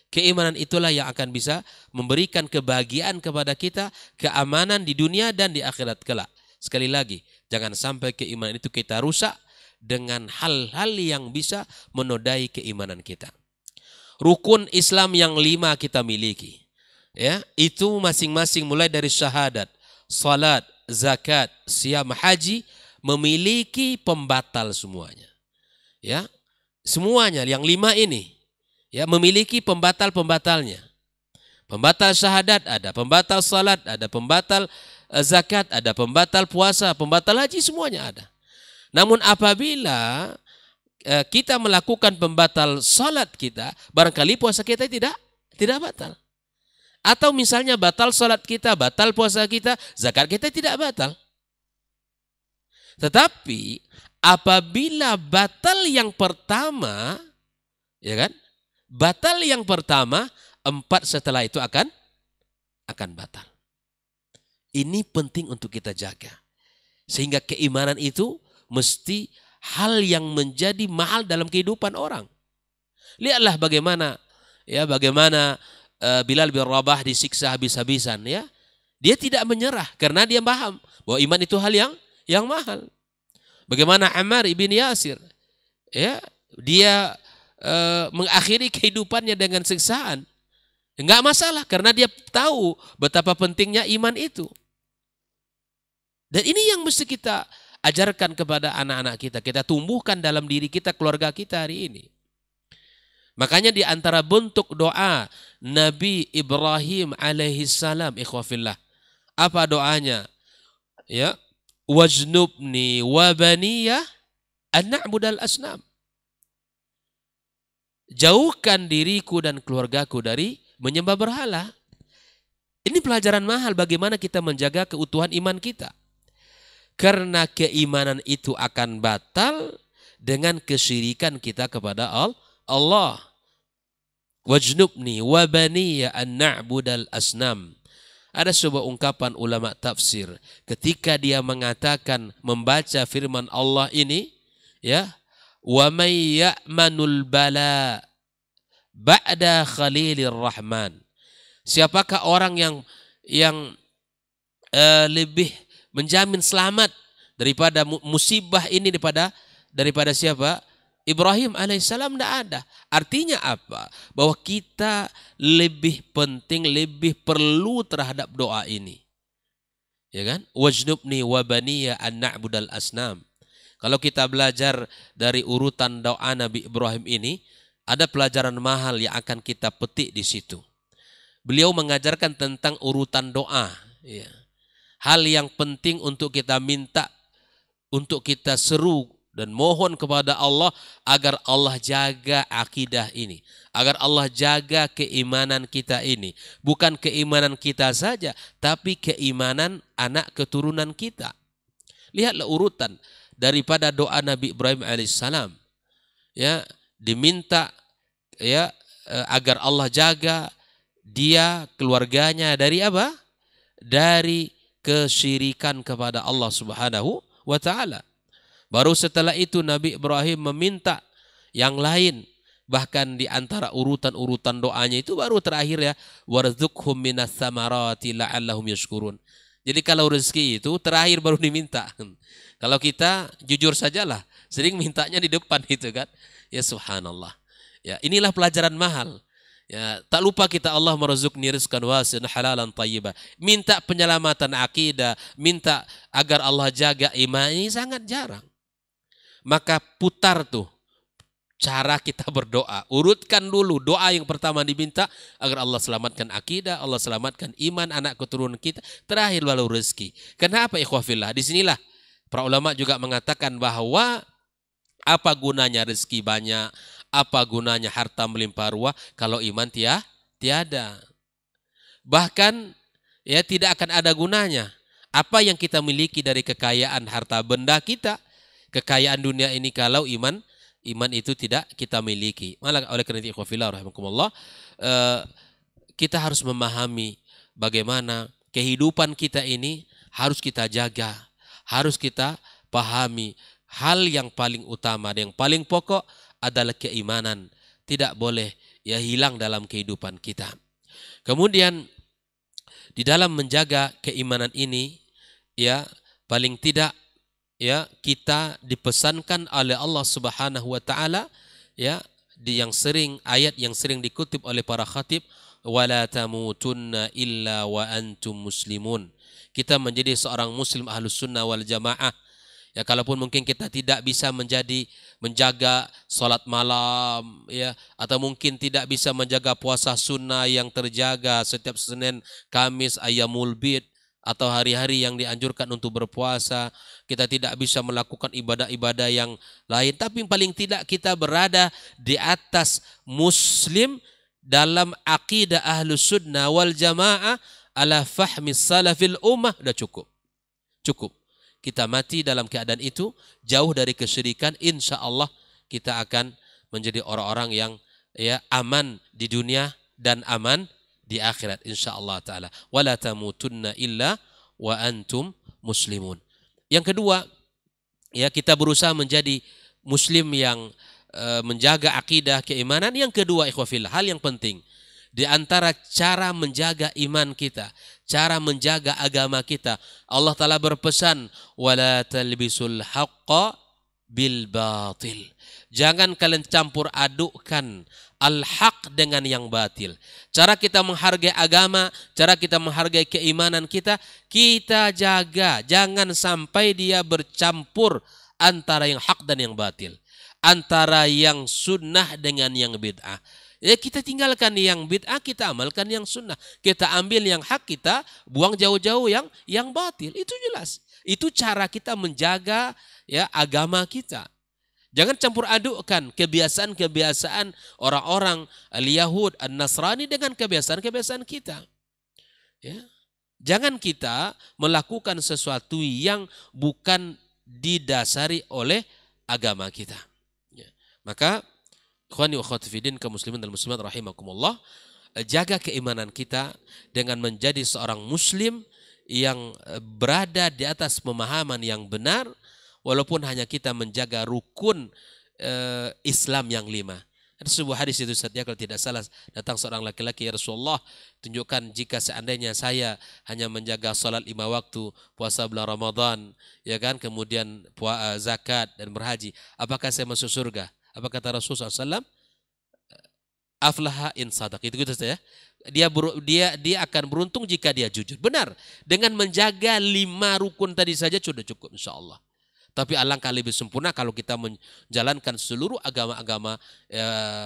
Keimanan itulah yang akan bisa memberikan kebahagiaan kepada kita, keamanan di dunia dan di akhirat kelak. Sekali lagi, jangan sampai keimanan itu kita rusak dengan hal-hal yang bisa menodai keimanan kita. Rukun Islam yang 5 kita miliki. Ya, itu masing-masing mulai dari syahadat, salat, zakat, siam, haji, memiliki pembatal semuanya. Ya, semuanya yang 5 ini ya memiliki pembatal-pembatalnya. Pembatal syahadat ada, pembatal salat ada, pembatal zakat ada, pembatal puasa, pembatal haji, semuanya ada. Namun apabila kita melakukan pembatal salat kita, barangkali puasa kita tidak batal. Atau misalnya batal salat kita, batal puasa kita, zakat kita tidak batal. Tetapi apabila batal yang pertama, ya kan? Batal yang pertama, 4 setelah itu akan batal. Ini penting untuk kita jaga. Sehingga keimanan itu mesti hal yang menjadi mahal dalam kehidupan orang. Lihatlah bagaimana Bilal bin Rabah disiksa habis-habisan ya. Dia tidak menyerah karena dia paham bahwa iman itu hal yang mahal. Bagaimana Ammar ibn Yasir ya, dia mengakhiri kehidupannya dengan siksaan. Enggak masalah karena dia tahu betapa pentingnya iman itu. Dan ini yang mesti kita ajarkan kepada anak-anak kita. Kita tumbuhkan dalam diri kita, keluarga kita hari ini. Makanya di antara bentuk doa Nabi Ibrahim alaihissalam, ikhwafillah, apa doanya? Ya, wajnubni wa baniya an na'budal asnam. Jauhkan diriku dan keluargaku dari menyembah berhala. Ini pelajaran mahal bagaimana kita menjaga keutuhan iman kita. Karena keimanan itu akan batal dengan kesyirikan kita kepada Allah. Wajnubni wa baniya an na'budal asnam. Ada sebuah ungkapan ulama tafsir ketika dia mengatakan membaca firman Allah ini, ya, wa may ya'manul bala ba'da khalilir rahman. Siapakah orang yang lebih menjamin selamat daripada musibah ini daripada siapa? Ibrahim alaihissalam. Tidak ada. Artinya apa? Bahwa kita lebih penting, lebih perlu terhadap doa ini. Ya kan? Wajnubni wa baniya an na'budal asnam. Kalau kita belajar dari urutan doa Nabi Ibrahim ini, ada pelajaran mahal yang akan kita petik di situ. Beliau mengajarkan tentang urutan doa. Ya. Hal yang penting untuk kita minta, untuk kita seru dan mohon kepada Allah agar Allah jaga akidah ini. Agar Allah jaga keimanan kita ini. Bukan keimanan kita saja, tapi keimanan anak keturunan kita. Lihatlah urutan daripada doa Nabi Ibrahim alaihissalam. Ya, diminta ya agar Allah jaga dia, keluarganya dari apa? Dari kesyirikan kepada Allah Subhanahu wa taala. Baru setelah itu Nabi Ibrahim meminta yang lain. Bahkan di antara urutan-urutan doanya itu baru terakhir ya, warzuqhum minas samarati la'allahum yashkurun. Jadi kalau rezeki itu terakhir baru diminta. Kalau kita jujur sajalah, sering mintanya di depan itu kan. Ya subhanallah. Ya, inilah pelajaran mahal. Ya, tak lupa kita Allah merzukni rizqan wasi'an halalan thayyibah. Minta penyelamatan akidah, minta agar Allah jaga iman, ini sangat jarang. Maka putar tuh cara kita berdoa. Urutkan dulu doa yang pertama diminta agar Allah selamatkan akidah, Allah selamatkan iman anak keturunan kita, terakhir lalu rezeki. Kenapa ikhwafillah? Disinilah para ulama juga mengatakan bahwa apa gunanya rezeki banyak, apa gunanya harta melimpah ruah kalau iman tiada. Bahkan ya tidak akan ada gunanya. Apa yang kita miliki dari kekayaan harta benda kita, kekayaan dunia ini kalau iman itu tidak kita miliki. Malah oleh karena itu ikhwafillah rahimakumullah, kita harus memahami bagaimana kehidupan kita ini harus kita jaga, harus kita pahami. Hal yang paling utama dan yang paling pokok adalah keimanan. Tidak boleh ya hilang dalam kehidupan kita. Kemudian di dalam menjaga keimanan ini ya paling tidak ya kita dipesankan oleh Allah Subhanahu wa taala ya ayat yang sering dikutip oleh para khatib, wala tamutunna illa wa antum muslimun. Kita menjadi seorang muslim ahlus sunnah wal jamaah. Ya, kalaupun mungkin kita tidak bisa menjaga salat malam ya, atau mungkin tidak bisa menjaga puasa sunnah yang terjaga setiap Senin, Kamis, Ayyamul Bid, atau hari-hari yang dianjurkan untuk berpuasa, kita tidak bisa melakukan ibadah-ibadah yang lain, tapi paling tidak kita berada di atas muslim dalam akidah ahlus sunnah wal jamaah ala fahmi salafil ummah, sudah cukup. Kita mati dalam keadaan itu, jauh dari kesyirikan, insya Allah kita akan menjadi orang-orang yang ya aman di dunia dan aman di akhirat, insya Allah ta'ala. Wala tamutunna illa wa antum muslimun. Yang kedua, ya kita berusaha menjadi muslim yang menjaga akidah keimanan. Yang kedua ikhwafillah, hal yang penting di antara cara menjaga iman kita, cara menjaga agama kita, Allah Ta'ala berpesan, wala talbisul haqqa bil batil. Jangan kalian campur adukkan al-haq dengan yang batil. Cara kita menghargai agama, cara kita menghargai keimanan kita, kita jaga. Jangan sampai dia bercampur antara yang hak dan yang batil. antara yang sunnah dengan yang bid'ah. Ya, kita tinggalkan yang bid'ah, kita amalkan yang sunnah. Kita ambil yang hak, kita buang jauh-jauh yang batil. Itu jelas. Itu cara kita menjaga ya agama kita. Jangan campur adukkan kebiasaan-kebiasaan orang-orang al-Yahud, an-Nasrani dengan kebiasaan-kebiasaan kita. Ya. Jangan kita melakukan sesuatu yang bukan didasari oleh agama kita. Ya. Maka ikhwani wa akhwati fiddin, kaum muslimin dan muslimat rahimakumullah, jaga keimanan kita dengan menjadi seorang muslim yang berada di atas pemahaman yang benar, walaupun hanya kita menjaga rukun Islam yang 5. Ada sebuah hadis itu saja kalau tidak salah, datang seorang laki-laki, ya Rasulullah, tunjukkan jika seandainya saya hanya menjaga salat 5 waktu, puasa bulan Ramadan, ya kan, kemudian zakat dan berhaji, apakah saya masuk surga? Apa kata Rasulullah SAW? Aflaha in sadaq. Itu gitu saja. Dia akan beruntung jika dia jujur. Benar. Dengan menjaga 5 rukun tadi saja sudah cukup insya Allah. Tapi alangkah lebih sempurna kalau kita menjalankan seluruh agama-agama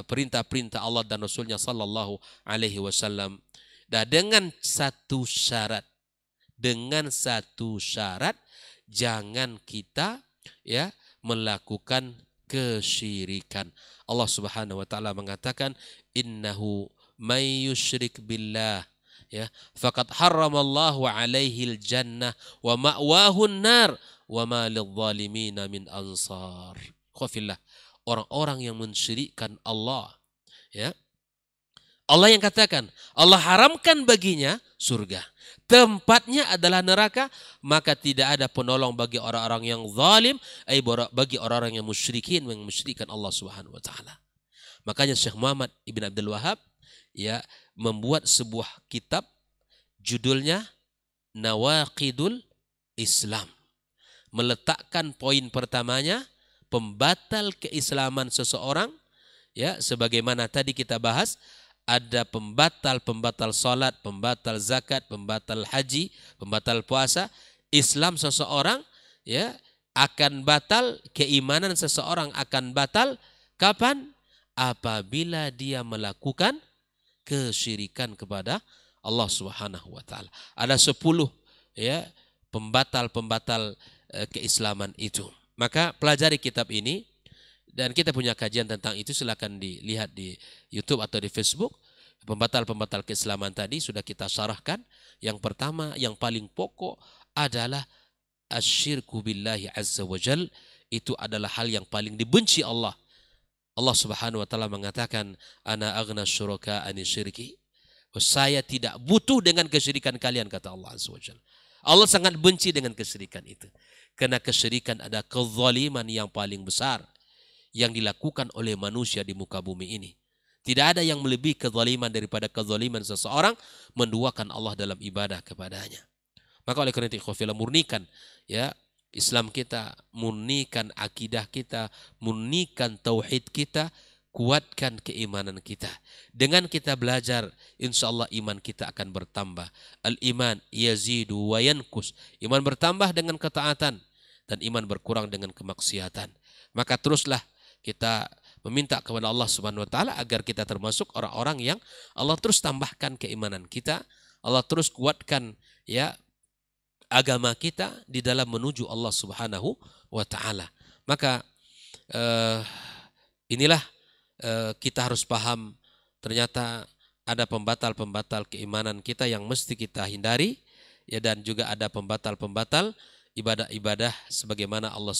perintah-perintah Allah dan Rasulnya Sallallahu Alaihi Wasallam. Dan dengan satu syarat. Jangan kita ya melakukan kesyirikan. Allah Subhanahu wa taala mengatakan innahu may yusyrik billah ya faqad harramallahu alaihil jannah wa ma'wahu an-nar wa ma lidh-dhalimin min ansar. Khafillah, orang-orang yang mensyirikkan Allah ya, Allah yang katakan Allah haramkan baginya surga, tempatnya adalah neraka, maka tidak ada penolong bagi orang-orang yang zalim, bagi orang-orang yang musyrikin, yang musyrikkan Allah Subhanahu wa taala. Makanya Syekh Muhammad Ibn Abdul Wahab ya membuat sebuah kitab judulnya Nawaqidul Islam. Meletakkan poin pertamanya pembatal keislaman seseorang ya, sebagaimana tadi kita bahas, ada pembatal salat, pembatal zakat, pembatal haji, pembatal puasa. Islam seseorang ya akan batal, keimanan seseorang akan batal kapan? Apabila dia melakukan kesyirikan kepada Allah Subhanahu wa taala. Ada 10 ya pembatal-pembatal keislaman itu. Maka pelajari kitab ini. Dan kita punya kajian tentang itu, silakan dilihat di YouTube atau di Facebook. Pembatal-pembatal keislaman tadi sudah kita syarahkan. Yang pertama, yang paling pokok adalah asyirku billahi azza wa jal. Itu adalah hal yang paling dibenci Allah. Allah Subhanahu wa taala mengatakan, ana aghna syuraka ani syirki. Saya tidak butuh dengan kesyirikan kalian, kata Allah azza wa jal. Allah sangat benci dengan kesyirikan itu. Karena kesyirikan ada kezaliman yang paling besar yang dilakukan oleh manusia di muka bumi ini. Tidak ada yang melebihi kezaliman daripada kezaliman seseorang menduakan Allah dalam ibadah kepadanya. Maka oleh karena itu murnikan ya Islam kita, murnikan akidah kita, murnikan tauhid kita, kuatkan keimanan kita. Dengan kita belajar, insya Allah iman kita akan bertambah. Al-iman yazidu wa yankus. Iman bertambah dengan ketaatan dan iman berkurang dengan kemaksiatan. Maka teruslah kita meminta kepada Allah Subhanahu wa taala agar kita termasuk orang-orang yang Allah terus tambahkan keimanan kita, Allah terus kuatkan ya agama kita di dalam menuju Allah Subhanahu wa taala. Maka inilah kita harus paham, ternyata ada pembatal-pembatal keimanan kita yang mesti kita hindari ya, dan juga ada pembatal-pembatal ibadah-ibadah sebagaimana Allah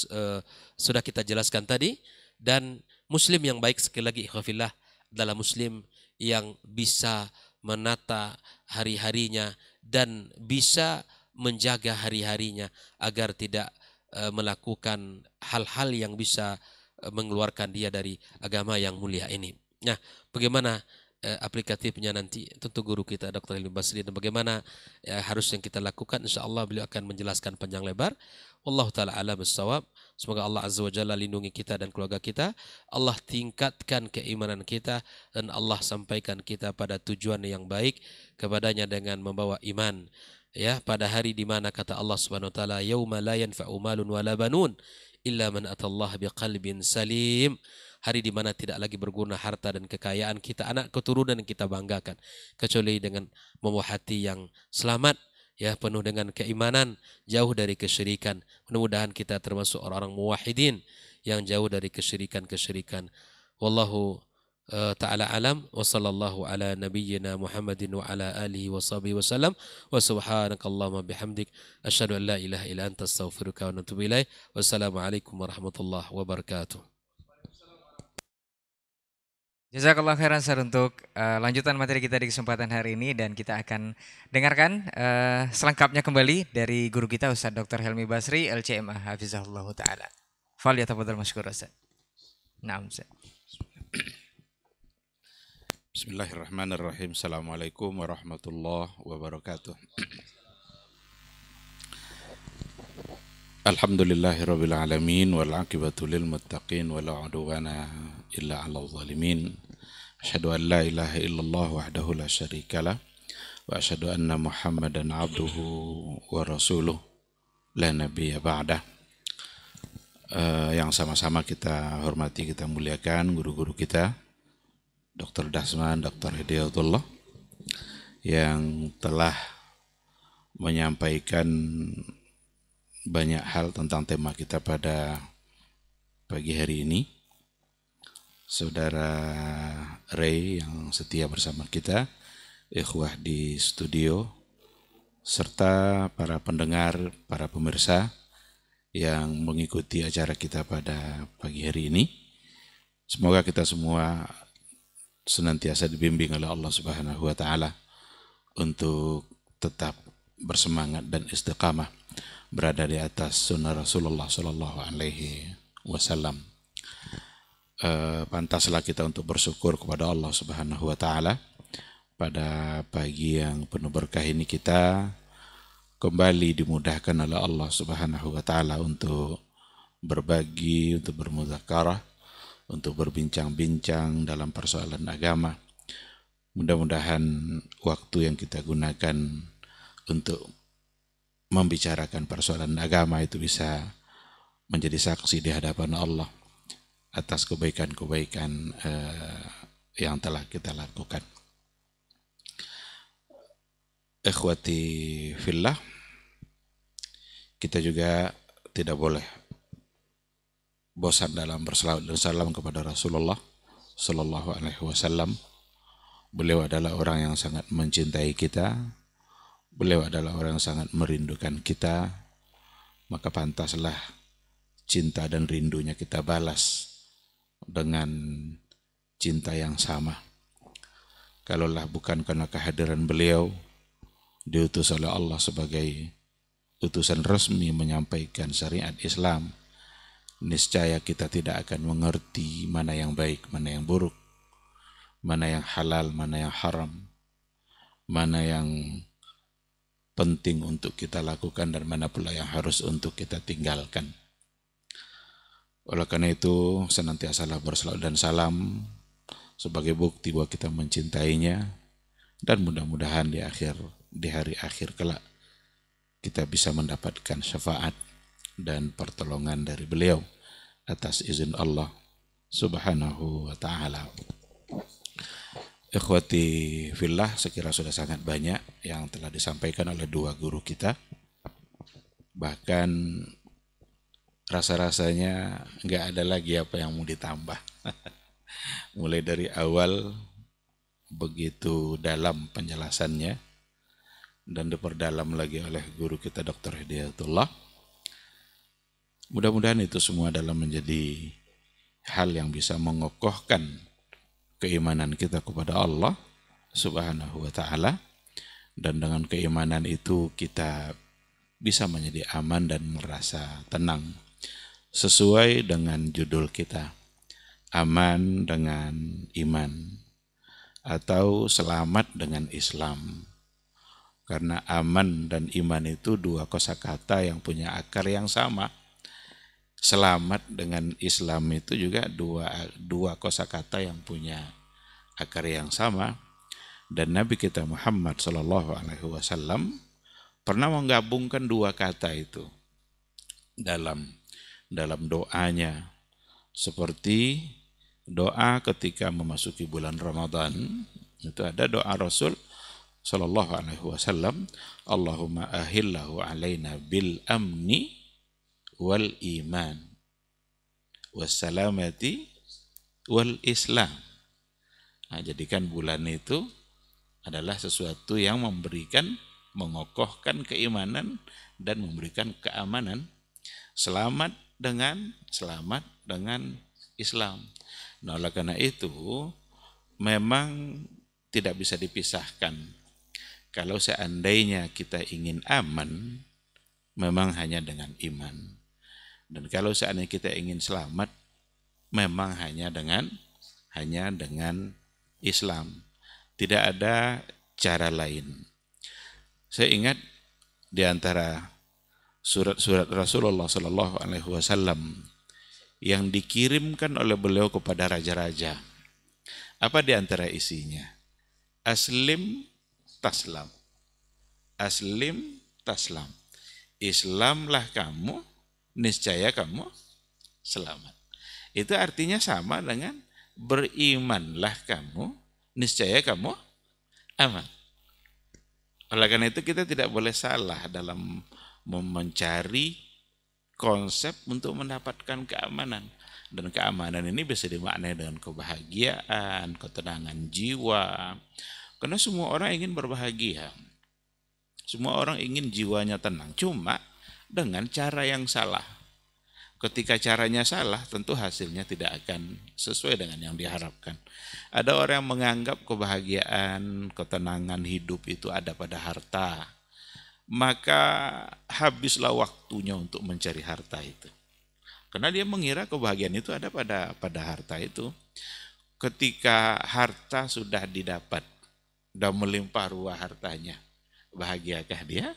sudah kita jelaskan tadi. Dan muslim yang baik, sekali lagi ikhwafillah, adalah muslim yang bisa menata hari-harinya dan bisa menjaga hari-harinya agar tidak melakukan hal-hal yang bisa mengeluarkan dia dari agama yang mulia ini. Nah, bagaimana aplikatifnya nanti tentu guru kita Dr. Hilmi Basri, dan bagaimana harus yang kita lakukan, insyaallah beliau akan menjelaskan panjang lebar. Wallahu taala alam bissawab. Semoga Allah azza wa jalla lindungi kita dan keluarga kita, Allah tingkatkan keimanan kita, dan Allah sampaikan kita pada tujuan yang baik kepadanya dengan membawa iman. Ya, pada hari di mana kata Allah Subhanahu wa taala, yauma la yanfa'u malun wala banun illa man atallaha biqalbin salim. Hari di mana tidak lagi berguna harta dan kekayaan kita, anak keturunan yang kita banggakan, kecuali dengan membawa hati yang selamat, ya, penuh dengan keimanan, jauh dari kesyirikan. Mudah-mudahan kita termasuk orang-orang muwahhidin yang jauh dari kesyirikan-kesyirikan. Wallahu ta'ala alam, wa sallallahu ala nabiyyina Muhammadin wa ala alihi wa sahbihi wa sallam, wa subhanakallahumma bihamdik asyhadu an la ilaha illa anta astaghfiruka wa atubu ilaik. Wassalamualaikum warahmatullahi wabarakatuh. Jazakallah khairan Sir untuk lanjutan materi kita di kesempatan hari ini, dan kita akan dengarkan selengkapnya kembali dari guru kita Ustaz Dr. Helmi Basri LCMA Hafizahullah Ta'ala. Falyatafadhal masykur Ustaz. Naam Ustaz. Bismillahirrahmanirrahim. Assalamualaikum warahmatullahi wabarakatuh. Alhamdulillahirabbil alamin wal aqibatu lil muttaqin wala udwana illa 'alal zalimin. Asyhadu an la ilaha illallah wahdahu la syarikalah wa asyhadu anna Muhammadan 'abduhu wa rasuluh la nabiyya ba'dah. Yang sama-sama kita hormati, kita muliakan guru-guru kita, Dr. Dasman, Dr. Hidayatullah, yang telah menyampaikan banyak hal tentang tema kita pada pagi hari ini. Saudara Ray yang setia bersama kita, ikhwah di studio, serta para pendengar, para pemirsa yang mengikuti acara kita pada pagi hari ini. Semoga kita semua senantiasa dibimbing oleh Allah Subhanahu wa Ta'ala untuk tetap bersemangat dan istiqamah berada di atas sunnah Rasulullah Sallallahu Alaihi Wasallam. Pantaslah kita untuk bersyukur kepada Allah Subhanahu Wa Taala pada pagi yang penuh berkah ini, kita kembali dimudahkan oleh Allah Subhanahu Wa Taala untuk berbagi, untuk bermudzakarah, untuk berbincang-bincang dalam persoalan agama. Mudah-mudahan waktu yang kita gunakan untuk membicarakan persoalan agama itu bisa menjadi saksi di hadapan Allah atas kebaikan-kebaikan yang telah kita lakukan. Ikhwati fillah, kita juga tidak boleh bosan dalam berselawat dan salam kepada Rasulullah Sallallahu Alaihi Wasallam. Beliau adalah orang yang sangat mencintai kita. Beliau adalah orang yang sangat merindukan kita, maka pantaslah cinta dan rindunya kita balas dengan cinta yang sama. Kalaulah bukan karena kehadiran beliau, diutus oleh Allah sebagai utusan resmi menyampaikan syariat Islam, niscaya kita tidak akan mengerti mana yang baik, mana yang buruk, mana yang halal, mana yang haram, mana yang penting untuk kita lakukan dan mana pula yang harus untuk kita tinggalkan. Oleh karena itu, senantiasalah berselawat dan salam sebagai bukti bahwa kita mencintainya, dan mudah-mudahan di hari akhir kelak kita bisa mendapatkan syafaat dan pertolongan dari beliau atas izin Allah Subhanahu wa Ta'ala. Ikhwati fillah, sekira sudah sangat banyak yang telah disampaikan oleh dua guru kita. Bahkan rasa-rasanya nggak ada lagi apa yang mau ditambah. Mulai dari awal begitu dalam penjelasannya dan diperdalam lagi oleh guru kita Dr. Hidayatullah. Mudah-mudahan itu semua dalam menjadi hal yang bisa mengokohkan keimanan kita kepada Allah Subhanahu wa Ta'ala, dan dengan keimanan itu kita bisa menjadi aman dan merasa tenang sesuai dengan judul kita, aman dengan iman atau selamat dengan Islam. Karena aman dan iman itu dua kosakata yang punya akar yang sama. Selamat dengan Islam itu juga dua kosakata yang punya akar yang sama. Dan Nabi kita Muhammad Sallallahu Alaihi Wasallam pernah menggabungkan dua kata itu dalam dalam doanya. Seperti doa ketika memasuki bulan Ramadan, itu ada doa Rasul sallallahu alaihi wasallam, Allahumma ahillahu alaina bil amni wal iman wassalamati wal islam. Nah, jadikan bulan itu adalah sesuatu yang memberikan, mengokohkan keimanan dan memberikan keamanan. Selamat dengan Islam. Nah, oleh karena itu memang tidak bisa dipisahkan. Kalau seandainya kita ingin aman, memang hanya dengan iman. Dan kalau seandainya kita ingin selamat, memang hanya dengan Islam. Tidak ada cara lain. Saya ingat di antara surat-surat Rasulullah Sallallahu Alaihi Wasallam yang dikirimkan oleh beliau kepada raja-raja. Apa di antara isinya? Aslim taslam. Aslim taslam. Islamlah kamu, niscaya kamu selamat. Itu artinya sama dengan berimanlah kamu, niscaya kamu aman. Oleh karena itu kita tidak boleh salah dalam mencari konsep untuk mendapatkan keamanan. Dan keamanan ini bisa dimaknai dengan kebahagiaan, ketenangan jiwa. Karena semua orang ingin berbahagia. Semua orang ingin jiwanya tenang. Cuma dengan cara yang salah. Ketika caranya salah, tentu hasilnya tidak akan sesuai dengan yang diharapkan. Ada orang yang menganggap kebahagiaan, ketenangan hidup itu ada pada harta. Maka habislah waktunya untuk mencari harta itu. Karena dia mengira kebahagiaan itu ada pada harta itu. Ketika harta sudah didapat dan melimpah ruah hartanya, bahagiakah dia?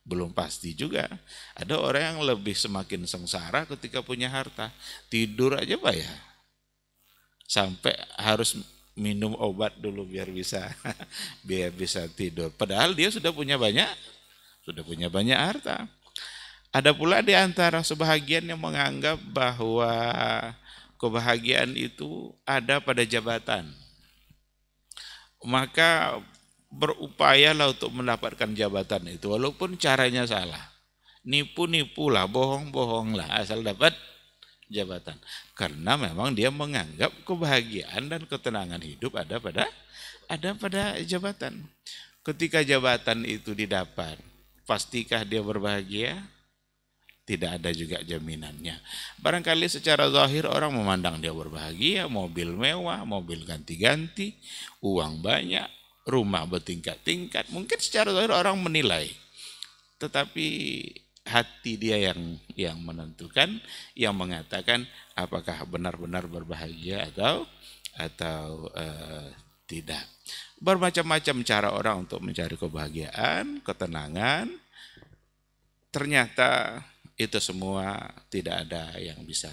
Belum pasti juga. Ada orang yang lebih semakin sengsara ketika punya harta. Tidur aja bayar. Sampai harus minum obat dulu biar bisa tidur. Padahal dia sudah punya banyak harta. Ada pula di antara sebahagian yang menganggap bahwa kebahagiaan itu ada pada jabatan. Maka berupayalah untuk mendapatkan jabatan itu walaupun caranya salah. Nipu-nipulah, bohong-bohonglah asal dapat jabatan. Karena memang dia menganggap kebahagiaan dan ketenangan hidup ada pada jabatan. Ketika jabatan itu didapat, pastikah dia berbahagia? Tidak ada juga jaminannya. Barangkali secara zahir orang memandang dia berbahagia, mobil mewah, mobil ganti-ganti, uang banyak, rumah bertingkat-tingkat. Mungkin secara zahir orang menilai. Tetapi hati dia yang menentukan, yang mengatakan apakah benar-benar berbahagia atau tidak. Bermacam-macam cara orang untuk mencari kebahagiaan, ketenangan. Ternyata itu semua tidak ada yang bisa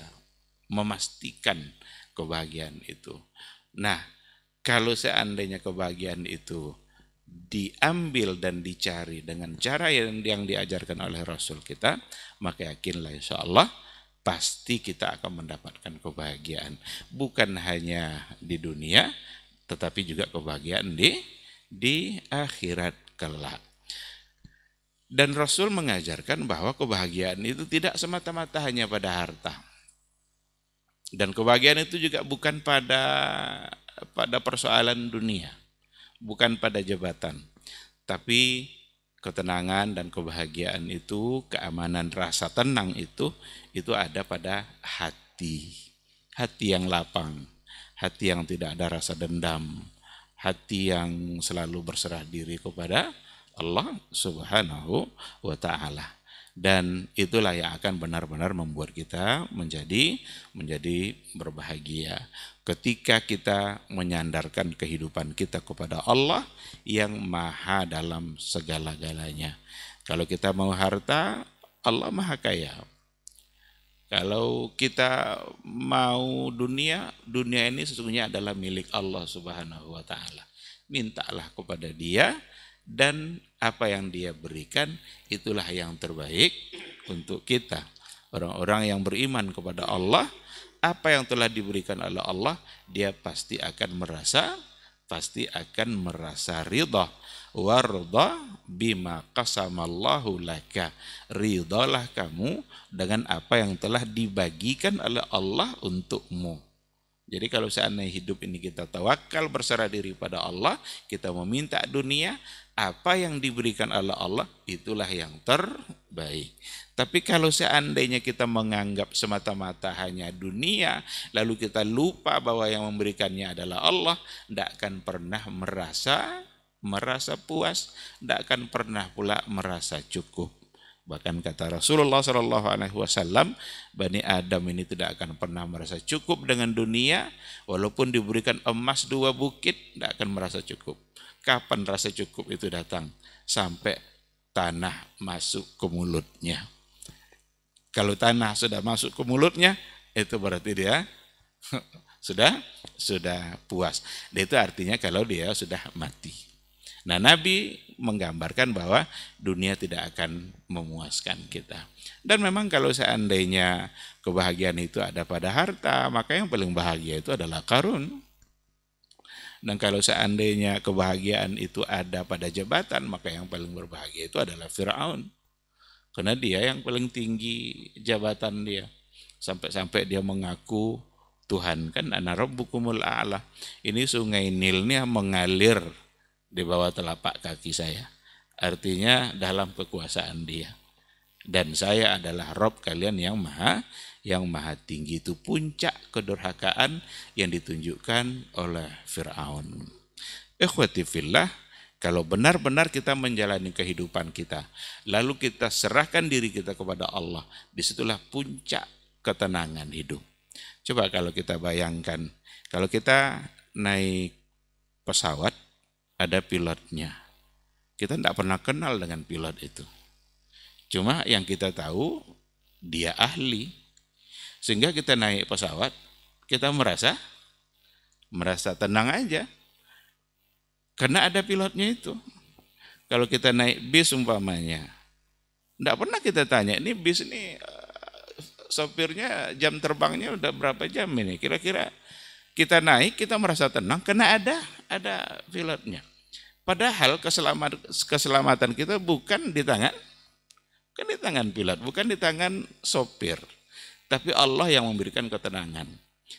memastikan kebahagiaan itu. Nah, kalau seandainya kebahagiaan itu diambil dan dicari dengan cara yang diajarkan oleh Rasul kita, maka yakinlah insya Allah pasti kita akan mendapatkan kebahagiaan. Bukan hanya di dunia, tetapi juga kebahagiaan di akhirat kelak. Dan Rasul mengajarkan bahwa kebahagiaan itu tidak semata-mata hanya pada harta. Dan kebahagiaan itu juga bukan pada persoalan dunia, bukan pada jabatan. Tapi ketenangan dan kebahagiaan itu, keamanan, rasa tenang itu ada pada hati. Hati yang lapang, hati yang tidak ada rasa dendam, hati yang selalu berserah diri kepada Allah Subhanahu wa ta'ala. Dan itulah yang akan benar-benar membuat kita menjadi berbahagia. Ketika kita menyandarkan kehidupan kita kepada Allah yang maha dalam segala-galanya. Kalau kita mau harta, Allah maha kaya. Kalau kita mau dunia ini sesungguhnya adalah milik Allah Subhanahu wa ta'ala. Mintalah kepada Dia, dan apa yang Dia berikan itulah yang terbaik untuk kita. Orang-orang yang beriman kepada Allah, apa yang telah diberikan oleh Allah, dia pasti akan merasa ridha. Warda bima qasamallahu laka. Ridhalah kamu dengan apa yang telah dibagikan oleh Allah untukmu. Jadi kalau seandainya hidup ini kita tawakal, berserah diri pada Allah, kita meminta dunia, apa yang diberikan oleh Allah itulah yang terbaik. Tapi kalau seandainya kita menganggap semata-mata hanya dunia, lalu kita lupa bahwa yang memberikannya adalah Allah, tidak akan pernah merasa puas, tidak akan pernah pula merasa cukup. Bahkan kata Rasulullah SAW, Bani Adam ini tidak akan pernah merasa cukup dengan dunia, walaupun diberikan emas 2 bukit, tidak akan merasa cukup. Kapan rasa cukup itu datang? Sampai tanah masuk ke mulutnya. Kalau tanah sudah masuk ke mulutnya, itu berarti dia sudah puas. Itu artinya kalau dia sudah mati. Nah, Nabi menggambarkan bahwa dunia tidak akan memuaskan kita. Dan memang kalau seandainya kebahagiaan itu ada pada harta, maka yang paling bahagia itu adalah Qarun. Dan kalau seandainya kebahagiaan itu ada pada jabatan, maka yang paling berbahagia itu adalah Fir'aun. Karena dia yang paling tinggi jabatan dia. Sampai-sampai dia mengaku Tuhan, kan ana rabbukumul a'la. Ini sungai Nilnya mengalir di bawah telapak kaki saya. Artinya dalam kekuasaan dia. Dan saya adalah Rob kalian yang maha tinggi. Itu puncak kedurhakaan yang ditunjukkan oleh Fir'aun. Ikhwati fillah, kalau benar-benar kita menjalani kehidupan kita, lalu kita serahkan diri kita kepada Allah, disitulah puncak ketenangan hidup. Coba kalau kita bayangkan, kalau kita naik pesawat, ada pilotnya. Kita tidak pernah kenal dengan pilot itu. Cuma yang kita tahu, dia ahli. Sehingga kita naik pesawat, kita merasa tenang aja. Karena ada pilotnya itu. Kalau kita naik bis umpamanya, tidak pernah kita tanya, ini bis ini sopirnya jam terbangnya udah berapa jam ini? Kira-kira kita naik, kita merasa tenang karena ada pilotnya. Padahal keselamatan kita bukan di tangan pilot, bukan di tangan sopir. Tapi Allah yang memberikan ketenangan.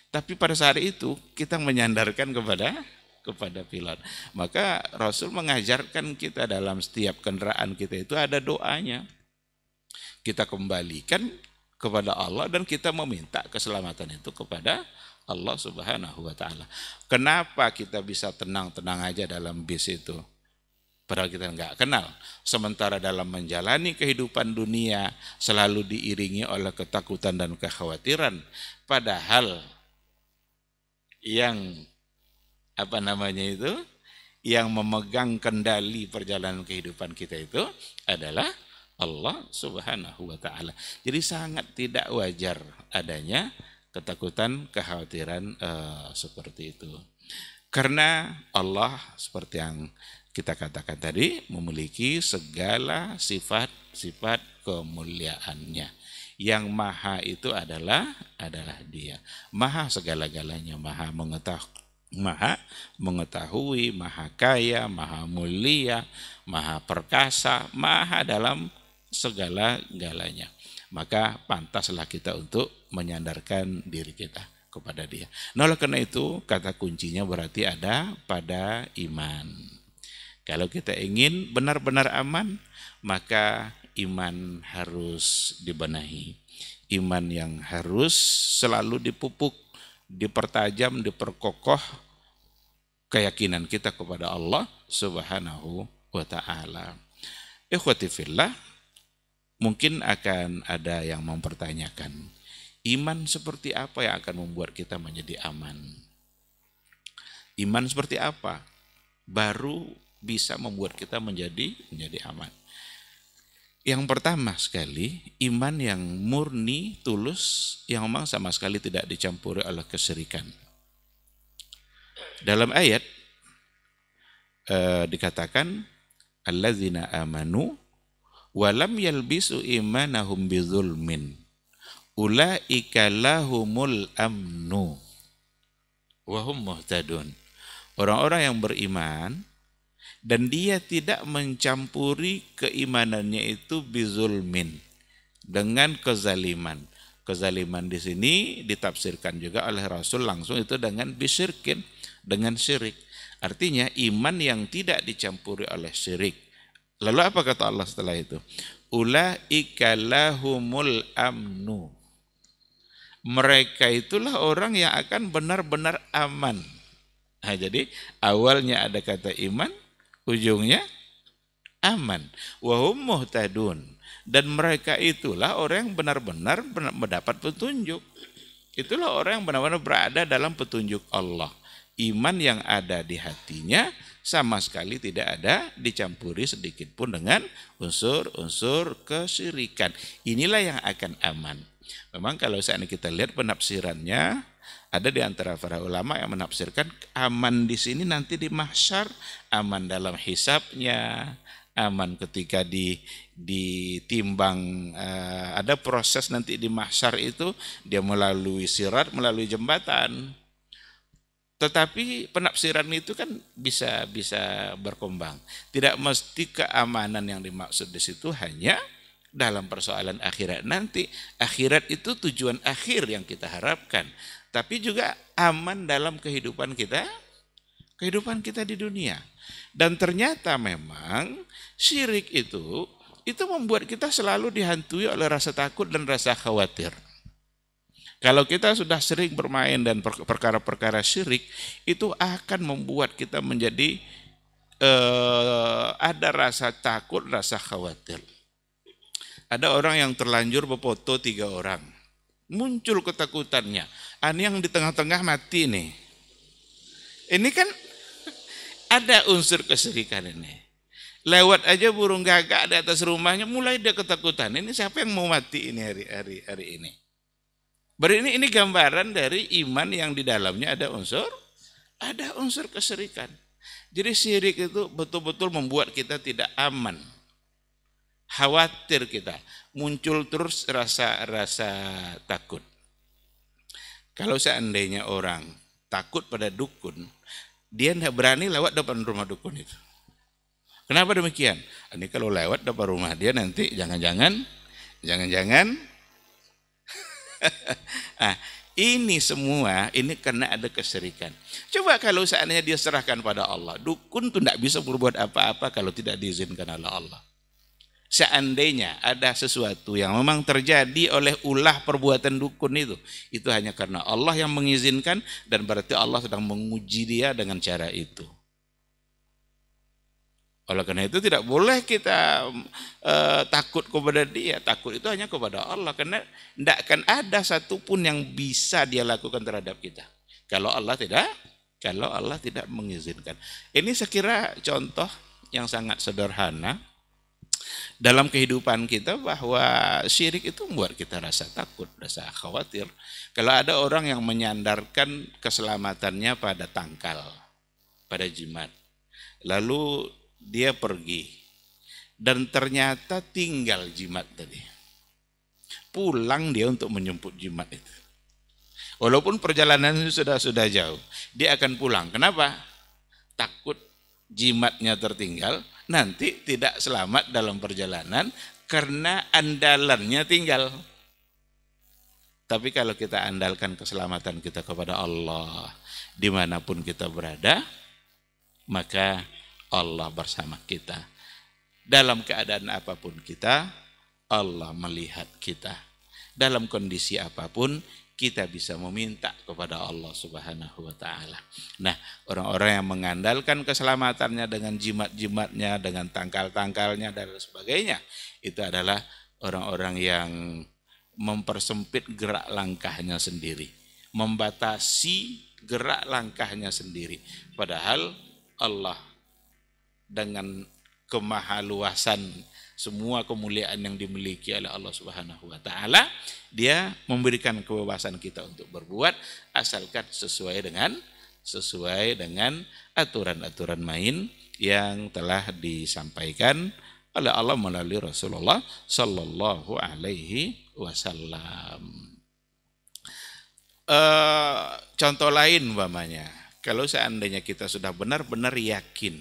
Tapi pada saat itu kita menyandarkan kepada pilot. Maka Rasul mengajarkan kita dalam setiap kendaraan kita itu ada doanya. Kita kembalikan kepada Allah dan kita meminta keselamatan itu kepada Allah Subhanahu wa ta'ala. Kenapa kita bisa tenang-tenang aja dalam bis itu? Padahal kita nggak kenal. Sementara dalam menjalani kehidupan dunia selalu diiringi oleh ketakutan dan kekhawatiran. Padahal yang yang memegang kendali perjalanan kehidupan kita itu adalah Allah Subhanahu wa ta'ala. Jadi sangat tidak wajar adanya ketakutan, kekhawatiran seperti itu. Karena Allah seperti yang kita katakan tadi memiliki segala sifat-sifat kemuliaannya. Yang maha itu adalah Dia. Maha segala-galanya, maha mengetahui, maha kaya, maha mulia, maha perkasa, maha dalam segala-galanya. Maka pantaslah kita untuk menyandarkan diri kita kepada Dia. Nah, oleh karena itu kata kuncinya berarti ada pada iman. Kalau kita ingin benar-benar aman, maka iman harus dibenahi. Iman yang harus selalu dipupuk, dipertajam, diperkokoh keyakinan kita kepada Allah Subhanahu wa ta'ala. Ikhwati fillah, mungkin akan ada yang mempertanyakan, iman seperti apa yang akan membuat kita menjadi aman? Iman seperti apa baru bisa membuat kita menjadi aman? Yang pertama sekali, iman yang murni, tulus, yang memang sama sekali tidak dicampuri oleh kesyirikan. Dalam ayat dikatakan, allazina amanu walam yalbisu imanahum bizulmin ulaika lahumul amnu wa hum muhtadun. Orang-orang yang beriman dan dia tidak mencampuri keimanannya itu bizulmin, dengan kezaliman. Kezaliman di sini ditafsirkan juga oleh Rasul langsung itu dengan bisyirkin, dengan syirik. Artinya iman yang tidak dicampuri oleh syirik. Lalu apa kata Allah setelah itu? Ulaika lahumul amnu. Mereka itulah orang yang akan benar-benar aman. Nah, jadi awalnya ada kata iman, ujungnya aman. Wa hum muhtadun. Dan mereka itulah orang yang benar-benar mendapat petunjuk. Itulah orang yang benar-benar berada dalam petunjuk Allah. Iman yang ada di hatinya sama sekali tidak ada dicampuri sedikit pun dengan unsur-unsur kesyirikan. Inilah yang akan aman. Memang kalau saat ini kita lihat penafsirannya, ada di antara para ulama yang menafsirkan aman di sini nanti di mahsyar, aman dalam hisabnya, aman ketika ditimbang, ada proses nanti di mahsyar itu dia melalui sirat, melalui jembatan. Tetapi penafsiran itu kan bisa berkembang. Tidak mesti keamanan yang dimaksud di situ hanya dalam persoalan akhirat nanti. Akhirat itu tujuan akhir yang kita harapkan. Tapi juga aman dalam kehidupan kita di dunia. Dan ternyata memang syirik itu membuat kita selalu dihantui oleh rasa takut dan rasa khawatir. Kalau kita sudah sering bermain dan perkara-perkara syirik, itu akan membuat kita menjadi ada rasa takut, rasa khawatir. Ada orang yang terlanjur berfoto 3 orang. Muncul ketakutannya. Ini yang di tengah-tengah mati nih. Ini kan ada unsur kesyirikan ini. Lewat aja burung gagak di atas rumahnya, mulai dia ketakutan. Ini siapa yang mau mati ini hari ini? Ini gambaran dari iman yang di dalamnya ada unsur kesyirikan. Jadi syirik itu betul-betul membuat kita tidak aman. Khawatir kita, muncul terus rasa takut. Kalau seandainya orang takut pada dukun, dia tidak berani lewat depan rumah dukun itu. Kenapa demikian? Ini kalau lewat depan rumah dia nanti jangan-jangan ini semua ini karena ada kesyirikan. Coba kalau seandainya dia serahkan pada Allah, dukun itu tidak bisa berbuat apa-apa kalau tidak diizinkan oleh Allah. Seandainya ada sesuatu yang memang terjadi oleh ulah perbuatan dukun itu hanya karena Allah yang mengizinkan, dan berarti Allah sedang menguji dia dengan cara itu. Oleh karena itu tidak boleh kita takut kepada dia. Takut itu hanya kepada Allah. Karena tidak akan ada satupun yang bisa dia lakukan terhadap kita. Kalau Allah tidak mengizinkan. Ini saya kira contoh yang sangat sederhana dalam kehidupan kita, bahwa syirik itu membuat kita rasa takut, rasa khawatir. Kalau ada orang yang menyandarkan keselamatannya pada tangkal, pada jimat. Lalu dia pergi dan ternyata tinggal jimat tadi. Pulang dia untuk menjemput jimat itu. Walaupun perjalanannya sudah jauh, dia akan pulang. Kenapa? Takut jimatnya tertinggal, nanti tidak selamat dalam perjalanan karena andalannya tinggal. Tapi kalau kita andalkan keselamatan kita kepada Allah, dimanapun kita berada, maka Allah bersama kita. Dalam keadaan apapun kita, Allah melihat kita. Dalam kondisi apapun, kita bisa meminta kepada Allah Subhanahu wa ta'ala. Nah, orang-orang yang mengandalkan keselamatannya dengan jimat-jimatnya, dengan tangkal-tangkalnya, dan sebagainya, itu adalah orang-orang yang mempersempit gerak langkahnya sendiri, membatasi gerak langkahnya sendiri. Padahal Allah dengan kemahaluasan semua kemuliaan yang dimiliki oleh Allah Subhanahu wa ta'ala, dia memberikan kebebasan kita untuk berbuat asalkan sesuai dengan aturan-aturan main yang telah disampaikan oleh Allah melalui Rasulullah sallallahu alaihi wasallam. Contoh lain umpamanya, kalau seandainya kita sudah benar-benar yakin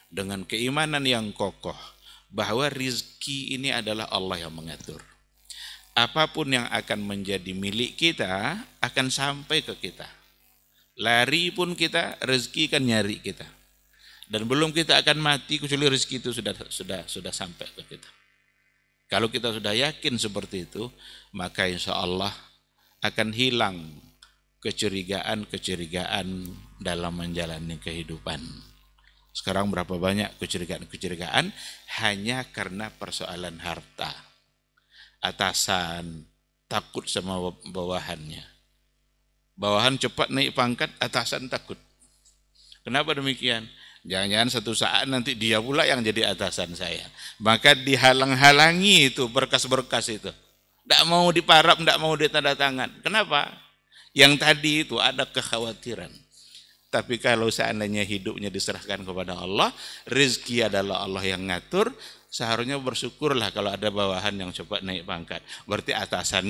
dengan keimanan yang kokoh bahwa rizki ini adalah Allah yang mengatur. Apapun yang akan menjadi milik kita akan sampai ke kita. Lari pun kita, rezeki kan nyari kita. Dan belum kita akan mati kecuali rezeki itu sudah sampai ke kita. Kalau kita sudah yakin seperti itu, maka insya Allah akan hilang kecurigaan dalam menjalani kehidupan. Sekarang berapa banyak kecurigaan hanya karena persoalan harta. Atasan takut sama bawahannya. Bawahan cepat naik pangkat, atasan takut. Kenapa demikian? Jangan-jangan satu saat nanti dia pula yang jadi atasan saya. Maka dihalang-halangi itu berkas-berkas itu. Tidak mau diparap, tidak mau ditanda tangan. Kenapa? Yang tadi itu ada kekhawatiran. Tapi kalau seandainya hidupnya diserahkan kepada Allah, rezeki adalah Allah yang ngatur, seharusnya bersyukurlah kalau ada bawahan yang cepat naik pangkat. Berarti atasan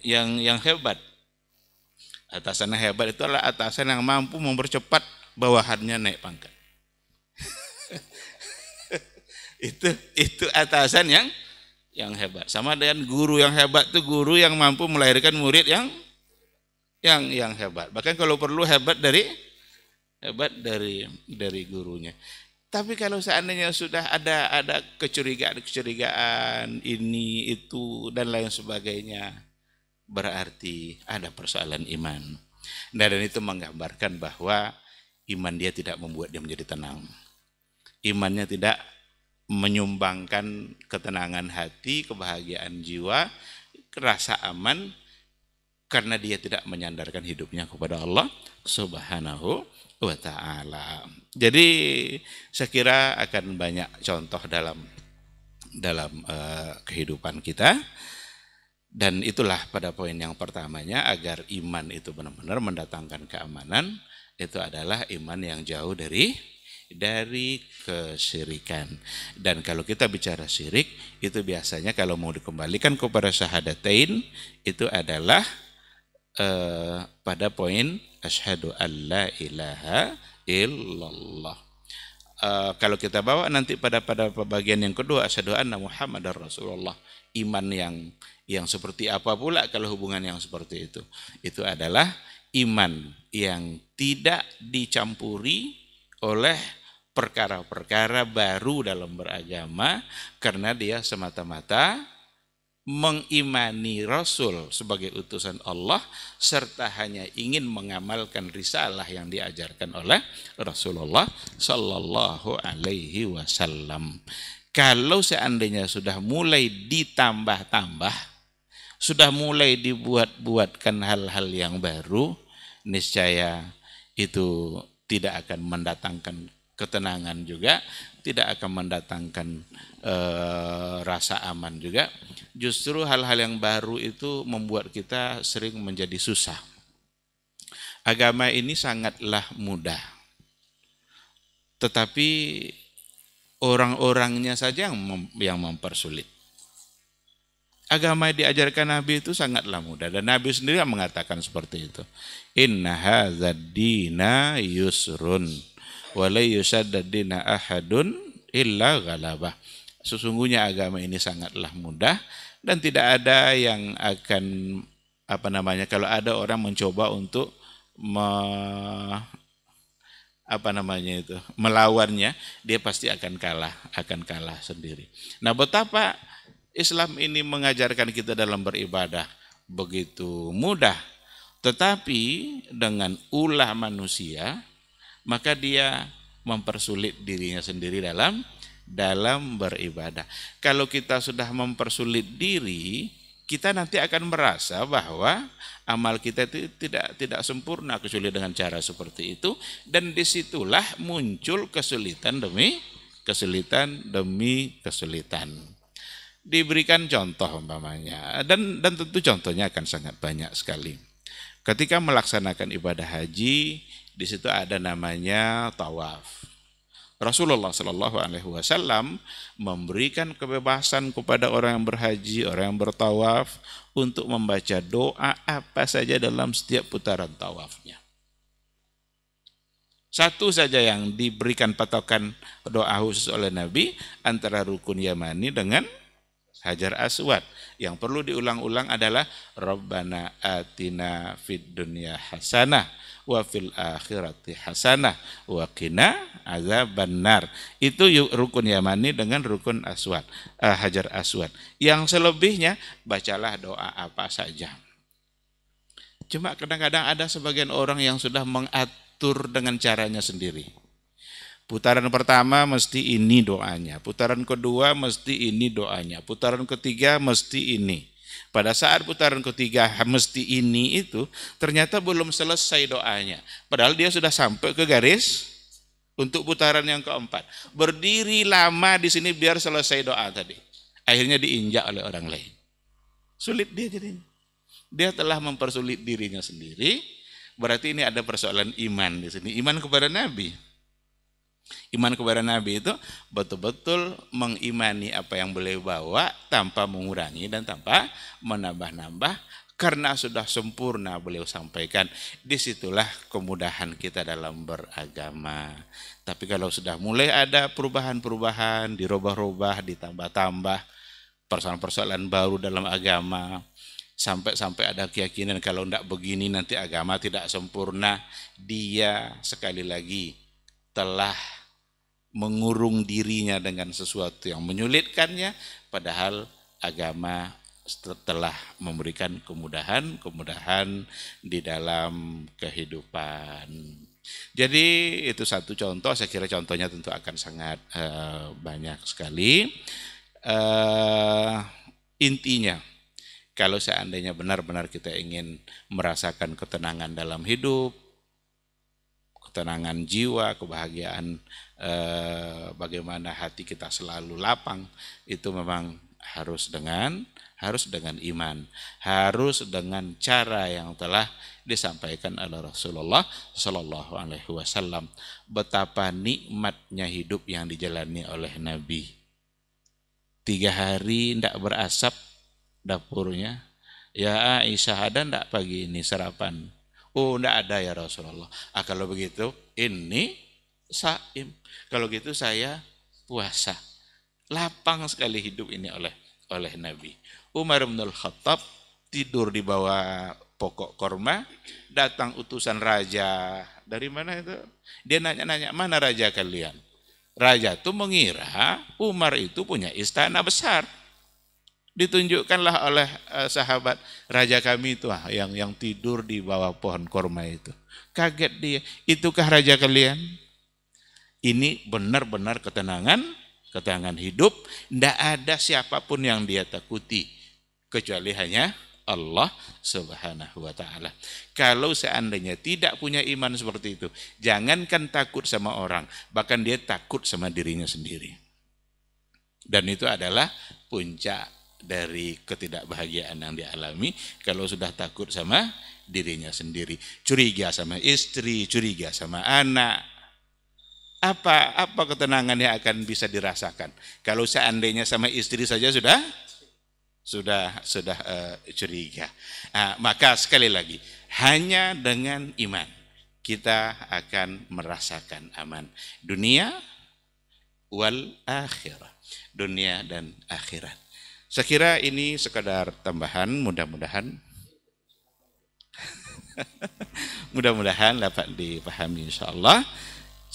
yang hebat. Atasannya hebat itu adalah atasan yang mampu mempercepat bawahannya naik pangkat. itu atasan yang hebat. Sama dengan guru yang hebat itu guru yang mampu melahirkan murid yang hebat. Bahkan kalau perlu hebat dari gurunya. Tapi kalau seandainya sudah ada kecurigaan ini itu dan lain sebagainya, berarti ada persoalan iman. Dan itu menggambarkan bahwa iman dia tidak membuat dia menjadi tenang. Imannya tidak menyumbangkan ketenangan hati, kebahagiaan jiwa, rasa aman, karena dia tidak menyandarkan hidupnya kepada Allah Subhanahu wa ta'ala. Jadi saya kira akan banyak contoh dalam kehidupan kita, dan itulah pada poin yang pertamanya, agar iman itu benar-benar mendatangkan keamanan, itu adalah iman yang jauh dari kesyirikan. Dan kalau kita bicara syirik, itu biasanya kalau mau dikembalikan kepada syahadatain, itu adalah pada poin asyhadu alla ilaha illallah. Kalau kita bawa nanti pada bagian yang kedua, asyhadu anna Muhammadar Rasulullah, iman yang seperti apa pula kalau hubungan yang seperti itu adalah iman yang tidak dicampuri oleh perkara-perkara baru dalam beragama, karena dia semata-mata mengimani Rasul sebagai utusan Allah, serta hanya ingin mengamalkan risalah yang diajarkan oleh Rasulullah Sallallahu Alaihi Wasallam. Kalau seandainya sudah mulai ditambah-tambah, sudah mulai dibuat-buatkan hal-hal yang baru, niscaya itu tidak akan mendatangkan ketenangan juga, tidak akan mendatangkan rasa aman juga. Justru hal-hal yang baru itu membuat kita sering menjadi susah. Agama ini sangatlah mudah, tetapi orang-orangnya saja yang mempersulit. Agama yang diajarkan Nabi itu sangatlah mudah, dan Nabi sendiri yang mengatakan seperti itu. Inna hadzal dina yusrun wa la yusaddadina ahadun illa ghalabah. Sesungguhnya agama ini sangatlah mudah, dan tidak ada yang akan kalau ada orang mencoba untuk melawannya, dia pasti akan kalah sendiri. Nah, betapa Islam ini mengajarkan kita dalam beribadah begitu mudah, tetapi dengan ulah manusia, maka dia mempersulit dirinya sendiri dalam beribadah. Kalau kita sudah mempersulit diri, kita nanti akan merasa bahwa amal kita itu tidak sempurna kecuali dengan cara seperti itu, dan disitulah muncul kesulitan demi kesulitan. Diberikan contoh umpamanya, dan tentu contohnya akan sangat banyak sekali. Ketika melaksanakan ibadah haji, di situ ada namanya tawaf. Rasulullah Shallallahu Alaihi Wasallam memberikan kebebasan kepada orang yang berhaji, orang yang bertawaf untuk membaca doa apa saja dalam setiap putaran tawafnya. Satu saja yang diberikan patokan doa khusus oleh Nabi antara rukun Yamani dengan Hajar Aswad. Yang perlu diulang-ulang adalah Rabbana atina fid dunya hasanah wa fil akhirati hasanah wa qina azabannar. Itu rukun Yamani dengan rukun Aswad, Hajar Aswad. Yang selebihnya bacalah doa apa saja. Cuma kadang-kadang ada sebagian orang yang sudah mengatur dengan caranya sendiri. Putaran pertama mesti ini doanya, putaran kedua mesti ini doanya, putaran ketiga mesti ini. Pada saat putaran ketiga mesti ini itu ternyata belum selesai doanya. Padahal dia sudah sampai ke garis untuk putaran yang keempat. Berdiri lama di sini biar selesai doa tadi. Akhirnya diinjak oleh orang lain. Sulit dia jadinya. Dia telah mempersulit dirinya sendiri. Berarti ini ada persoalan iman di sini. Iman kepada Nabi. Iman kepada Nabi itu betul-betul mengimani apa yang beliau bawa tanpa mengurangi dan tanpa menambah-nambah, karena sudah sempurna beliau sampaikan. Disitulah kemudahan kita dalam beragama. Tapi kalau sudah mulai ada perubahan-perubahan, dirubah-rubah, ditambah-tambah, persoalan-persoalan baru dalam agama, sampai ada keyakinan kalau tidak begini nanti agama tidak sempurna, dia sekali lagi telah mengurung dirinya dengan sesuatu yang menyulitkannya, padahal agama telah memberikan kemudahan di dalam kehidupan. Jadi itu satu contoh, saya kira contohnya tentu akan sangat banyak sekali. Intinya, kalau seandainya benar-benar kita ingin merasakan ketenangan dalam hidup, ketenangan jiwa, kebahagiaan, bagaimana hati kita selalu lapang, itu memang harus dengan iman, harus dengan cara yang telah disampaikan oleh Rasulullah Shallallahu Alaihi Wasallam. Betapa nikmatnya hidup yang dijalani oleh Nabi. 3 hari tidak berasap dapurnya. Ya Aisyah, ada tidak pagi ini sarapan? Oh, tidak ada ya Rasulullah. Kalau begitu ini saim. Kalau gitu saya puasa. Lapang sekali hidup ini oleh Nabi. Umar bin Khattab tidur di bawah pokok korma. Datang utusan raja. Dari mana itu? Dia nanya-nanya, mana raja kalian? Raja itu mengira Umar itu punya istana besar. Ditunjukkanlah oleh sahabat, raja kami itu yang tidur di bawah pohon korma itu. Kaget dia, itukah raja kalian? Ini benar-benar ketenangan hidup. Tidak ada siapapun yang dia takuti kecuali hanya Allah Subhanahu wa Ta'ala. Kalau seandainya tidak punya iman seperti itu, jangankan takut sama orang, bahkan dia takut sama dirinya sendiri. Dan itu adalah puncak dari ketidakbahagiaan yang dialami kalau sudah takut sama dirinya sendiri. Curiga sama istri, curiga sama anak. Apa ketenangan yang akan bisa dirasakan? Kalau seandainya sama istri saja sudah curiga. Maka sekali lagi, hanya dengan iman kita akan merasakan aman dunia wal akhirah, dunia dan akhirat. Saya kira ini sekadar tambahan, mudah-mudahan dapat dipahami insyaallah.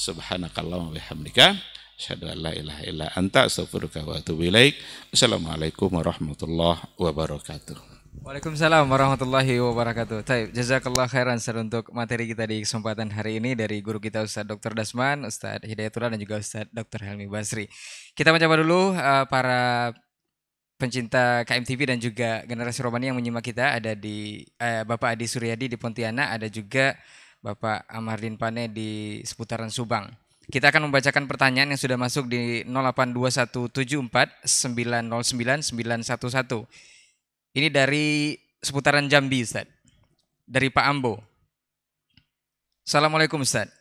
Subhanakallahumma wa bihamdika asyhadu an la ilaha illa anta astaghfiruka wa atubu ilaik. Assalamualaikum warahmatullahi wabarakatuh. Waalaikumsalam warahmatullahi wabarakatuh. Taib, jazakallah khairan Ustaz untuk materi kita di kesempatan hari ini dari guru kita Ustaz Dr. Dasman, Ustaz Hidayatullah dan juga Ustaz Dr. Helmi Basri. Kita mencoba dulu para pencinta KMTV dan juga generasi Robani yang menyimak kita. Ada di Bapak Adi Suryadi di Pontianak, ada juga Bapak Amardin Pane di seputaran Subang. Kita akan membacakan pertanyaan yang sudah masuk di 082174909911. Ini dari seputaran Jambi, Ustaz. Dari Pak Ambo. Assalamualaikum, Ustaz.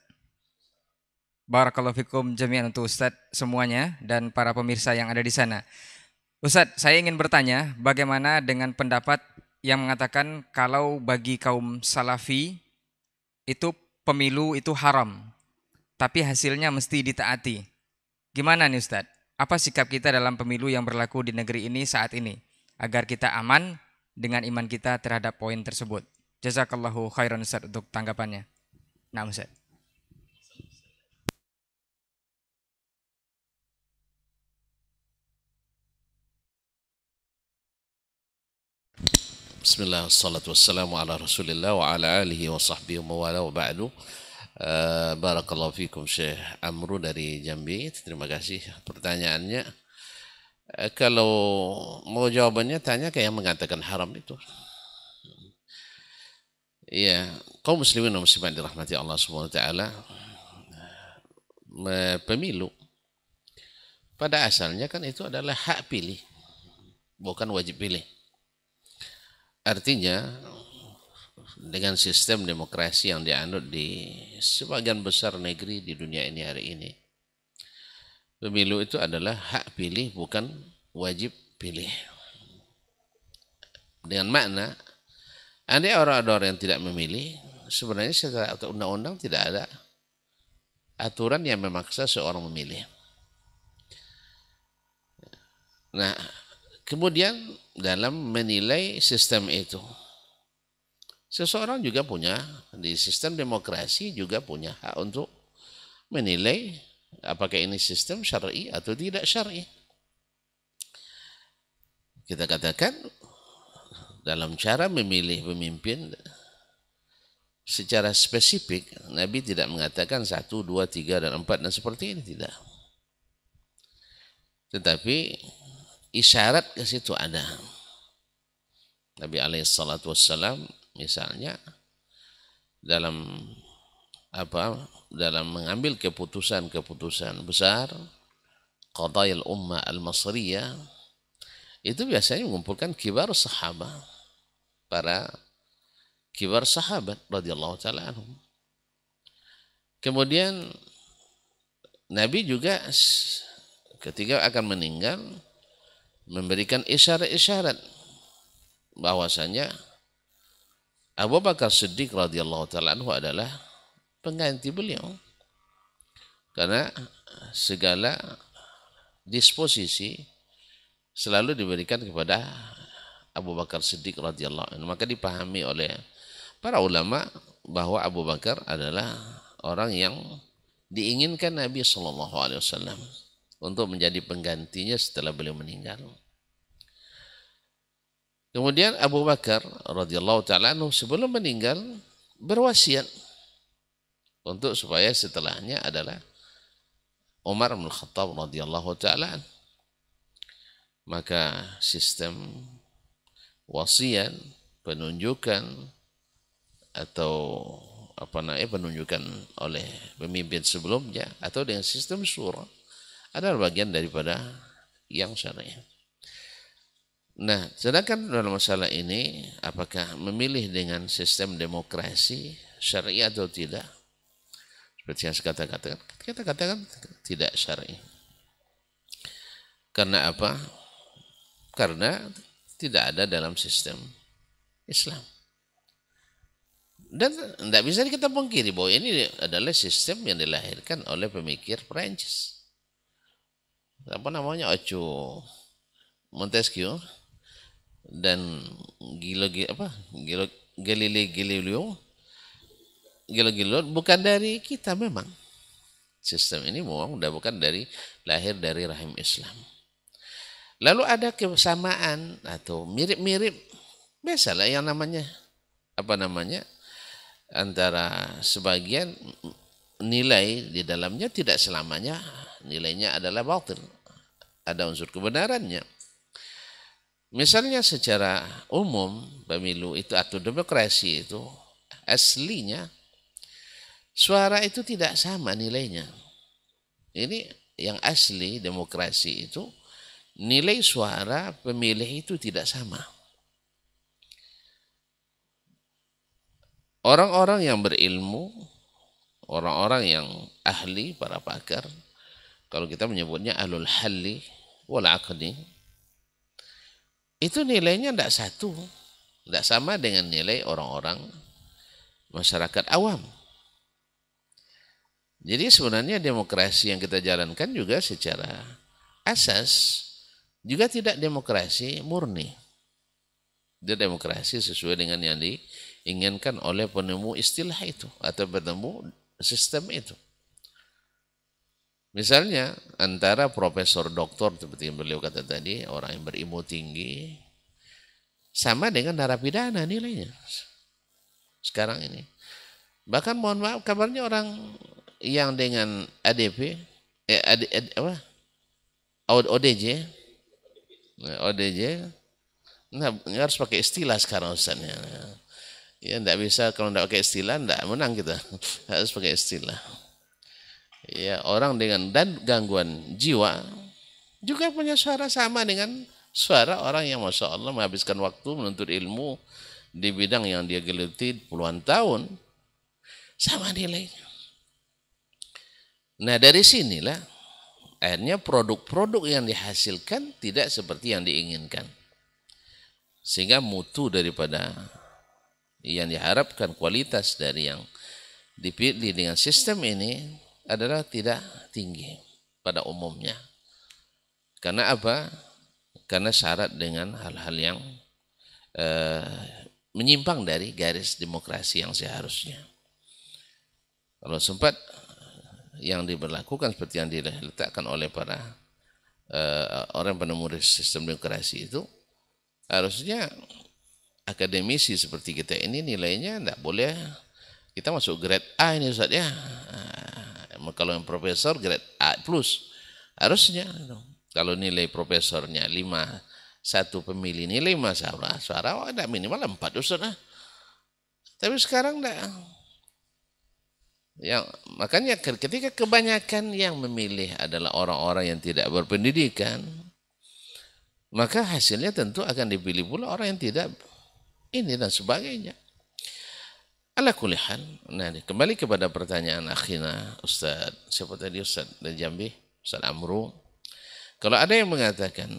Barakallahu fikum jami'an untuk Ustadz semuanya dan para pemirsa yang ada di sana. Ustadz, saya ingin bertanya bagaimana dengan pendapat yang mengatakan kalau bagi kaum salafi itu pemilu itu haram, tapi hasilnya mesti ditaati. Gimana nih Ustadz? Apa sikap kita dalam pemilu yang berlaku di negeri ini saat ini? Agar kita aman dengan iman kita terhadap poin tersebut. Jazakallahu khairan Ustadz untuk tanggapannya. Nah Ustadz. Bismillah, wassalatu wassalamu ala rasulillah wa ala alihi wa sahbihi wa mawala wa ba'du. Barakallahu fikum Syekh Amru dari Jambi. Terima kasih pertanyaannya. Kalau mau jawabannya tanya kayak yang mengatakan haram itu. Iya, kaum muslimin dan muslimat dirahmati Allah Subhanahu wa taala. Pemilu pada asalnya kan itu adalah hak pilih, bukan wajib pilih. Artinya dengan sistem demokrasi yang dianut di sebagian besar negeri di dunia ini hari ini, pemilu itu adalah hak pilih bukan wajib pilih. Dengan makna, ada orang-orang yang tidak memilih, sebenarnya secara undang-undang tidak ada aturan yang memaksa seorang memilih. Nah, kemudian dalam menilai sistem itu, seseorang juga punya, di sistem demokrasi juga punya hak untuk menilai apakah ini sistem syar'i atau tidak syar'i. Kita katakan dalam cara memilih pemimpin secara spesifik, Nabi tidak mengatakan 1, 2, 3, dan 4 dan seperti ini, tidak. Tetapi isyarat ke situ ada. Nabi alaihissalatu wassalam misalnya dalam mengambil keputusan-keputusan besar, qadayil ummah al-masriyah, itu biasanya mengumpulkan kibar sahabat, para kibar sahabat radhiyallahu taala anhum. Kemudian Nabi juga ketika akan meninggal memberikan isyarat-isyarat bahwasanya Abu Bakar Siddiq radhiyallahu taala anhu adalah pengganti beliau, karena segala disposisi selalu diberikan kepada Abu Bakar Siddiq radhiyallahu anhu. Maka dipahami oleh para ulama bahwa Abu Bakar adalah orang yang diinginkan Nabi SAW untuk menjadi penggantinya setelah beliau meninggal. Kemudian Abu Bakar radhiyallahu taala anhu sebelum meninggal berwasiat untuk supaya setelahnya adalah Umar bin Khattab radhiyallahu taala anhu. Maka sistem wasiat, penunjukan atau penunjukan oleh pemimpin sebelumnya atau dengan sistem syura adalah bagian daripada yang syar'i. Nah, sedangkan dalam masalah ini apakah memilih dengan sistem demokrasi syar'i atau tidak? Seperti yang kita katakan tidak syar'i. Karena apa? Karena tidak ada dalam sistem Islam. Dan tidak bisa kita pungkiri bahwa ini adalah sistem yang dilahirkan oleh pemikir Perancis. Apa namanya? Ocho Montesquieu dan Galileo bukan dari kita memang. Sistem ini memang bukan lahir dari rahim Islam. Lalu ada kesamaan atau mirip-mirip, biasalah yang namanya antara sebagian nilai di dalamnya tidak selamanya nilainya adalah batil, ada unsur kebenarannya. Misalnya secara umum pemilu itu atau demokrasi itu aslinya suara itu tidak sama nilainya. Ini yang asli demokrasi itu nilai suara pemilih itu tidak sama. Orang-orang yang berilmu orang-orang yang ahli, para pakar, kalau kita menyebutnya ahlul halli wal aqdi, itu nilainya tidak satu, tidak sama dengan nilai orang-orang masyarakat awam. Jadi sebenarnya demokrasi yang kita jalankan juga secara asas juga tidak demokrasi murni. Dia demokrasi sesuai dengan yang diinginkan oleh penemu istilah itu atau penemu sistem itu. Misalnya antara profesor doktor seperti yang beliau kata tadi, orang yang berilmu tinggi, sama dengan narapidana nilainya sekarang ini. Bahkan mohon maaf, kabarnya orang yang dengan ADP, ODJ, nah, harus pakai istilah sekarang Ustaznya. Ya, enggak bisa, kalau enggak pakai istilah enggak menang kita. Harus pakai istilah. Ya, orang dengan dan gangguan jiwa juga punya suara sama dengan suara orang yang Masya Allah menghabiskan waktu menuntut ilmu di bidang yang dia geluti puluhan tahun, sama nilainya. Nah, dari sinilah akhirnya produk-produk yang dihasilkan tidak seperti yang diinginkan. Sehingga mutu daripada yang diharapkan, kualitas dari yang dipilih dengan sistem ini adalah tidak tinggi pada umumnya. Karena apa? Karena syarat dengan hal-hal yang menyimpang dari garis demokrasi yang seharusnya. Kalau sempat yang diberlakukan seperti yang diletakkan oleh para orang penemu sistem demokrasi itu, harusnya akademisi seperti kita ini nilainya tidak boleh, kita masuk grade A ini Ustaz ya. Kalau yang profesor grade A+, harusnya. Kalau nilai profesornya 1 pemilih nilai masalah suara ada minimal 4 Ustaz. Tapi sekarang tidak. Yang makanya ketika kebanyakan yang memilih adalah orang-orang yang tidak berpendidikan, maka hasilnya tentu akan dipilih pula orang yang tidak ini dan sebagainya. Ala kulli hal. Nah, kembali kepada pertanyaan akhina Ustaz, siapa tadi Ustaz dari Jambi, Ustaz Amru. Kalau ada yang mengatakan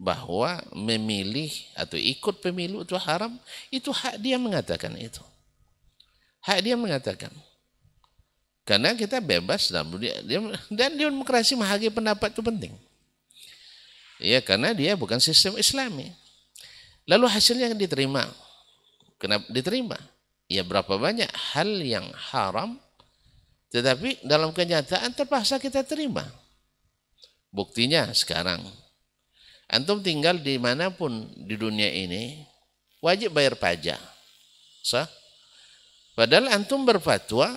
bahwa memilih atau ikut pemilu itu haram, itu hak dia mengatakan itu. Hak dia mengatakan. Karena kita bebas dalam dunia, dan demokrasi menghargai pendapat itu penting. Ya, karena dia bukan sistem Islami. Lalu hasilnya diterima. Kenapa diterima? Ya, berapa banyak hal yang haram, tetapi dalam kenyataan terpaksa kita terima. Buktinya sekarang, antum tinggal dimanapun di dunia ini, wajib bayar pajak. Sah? Padahal antum berfatwa,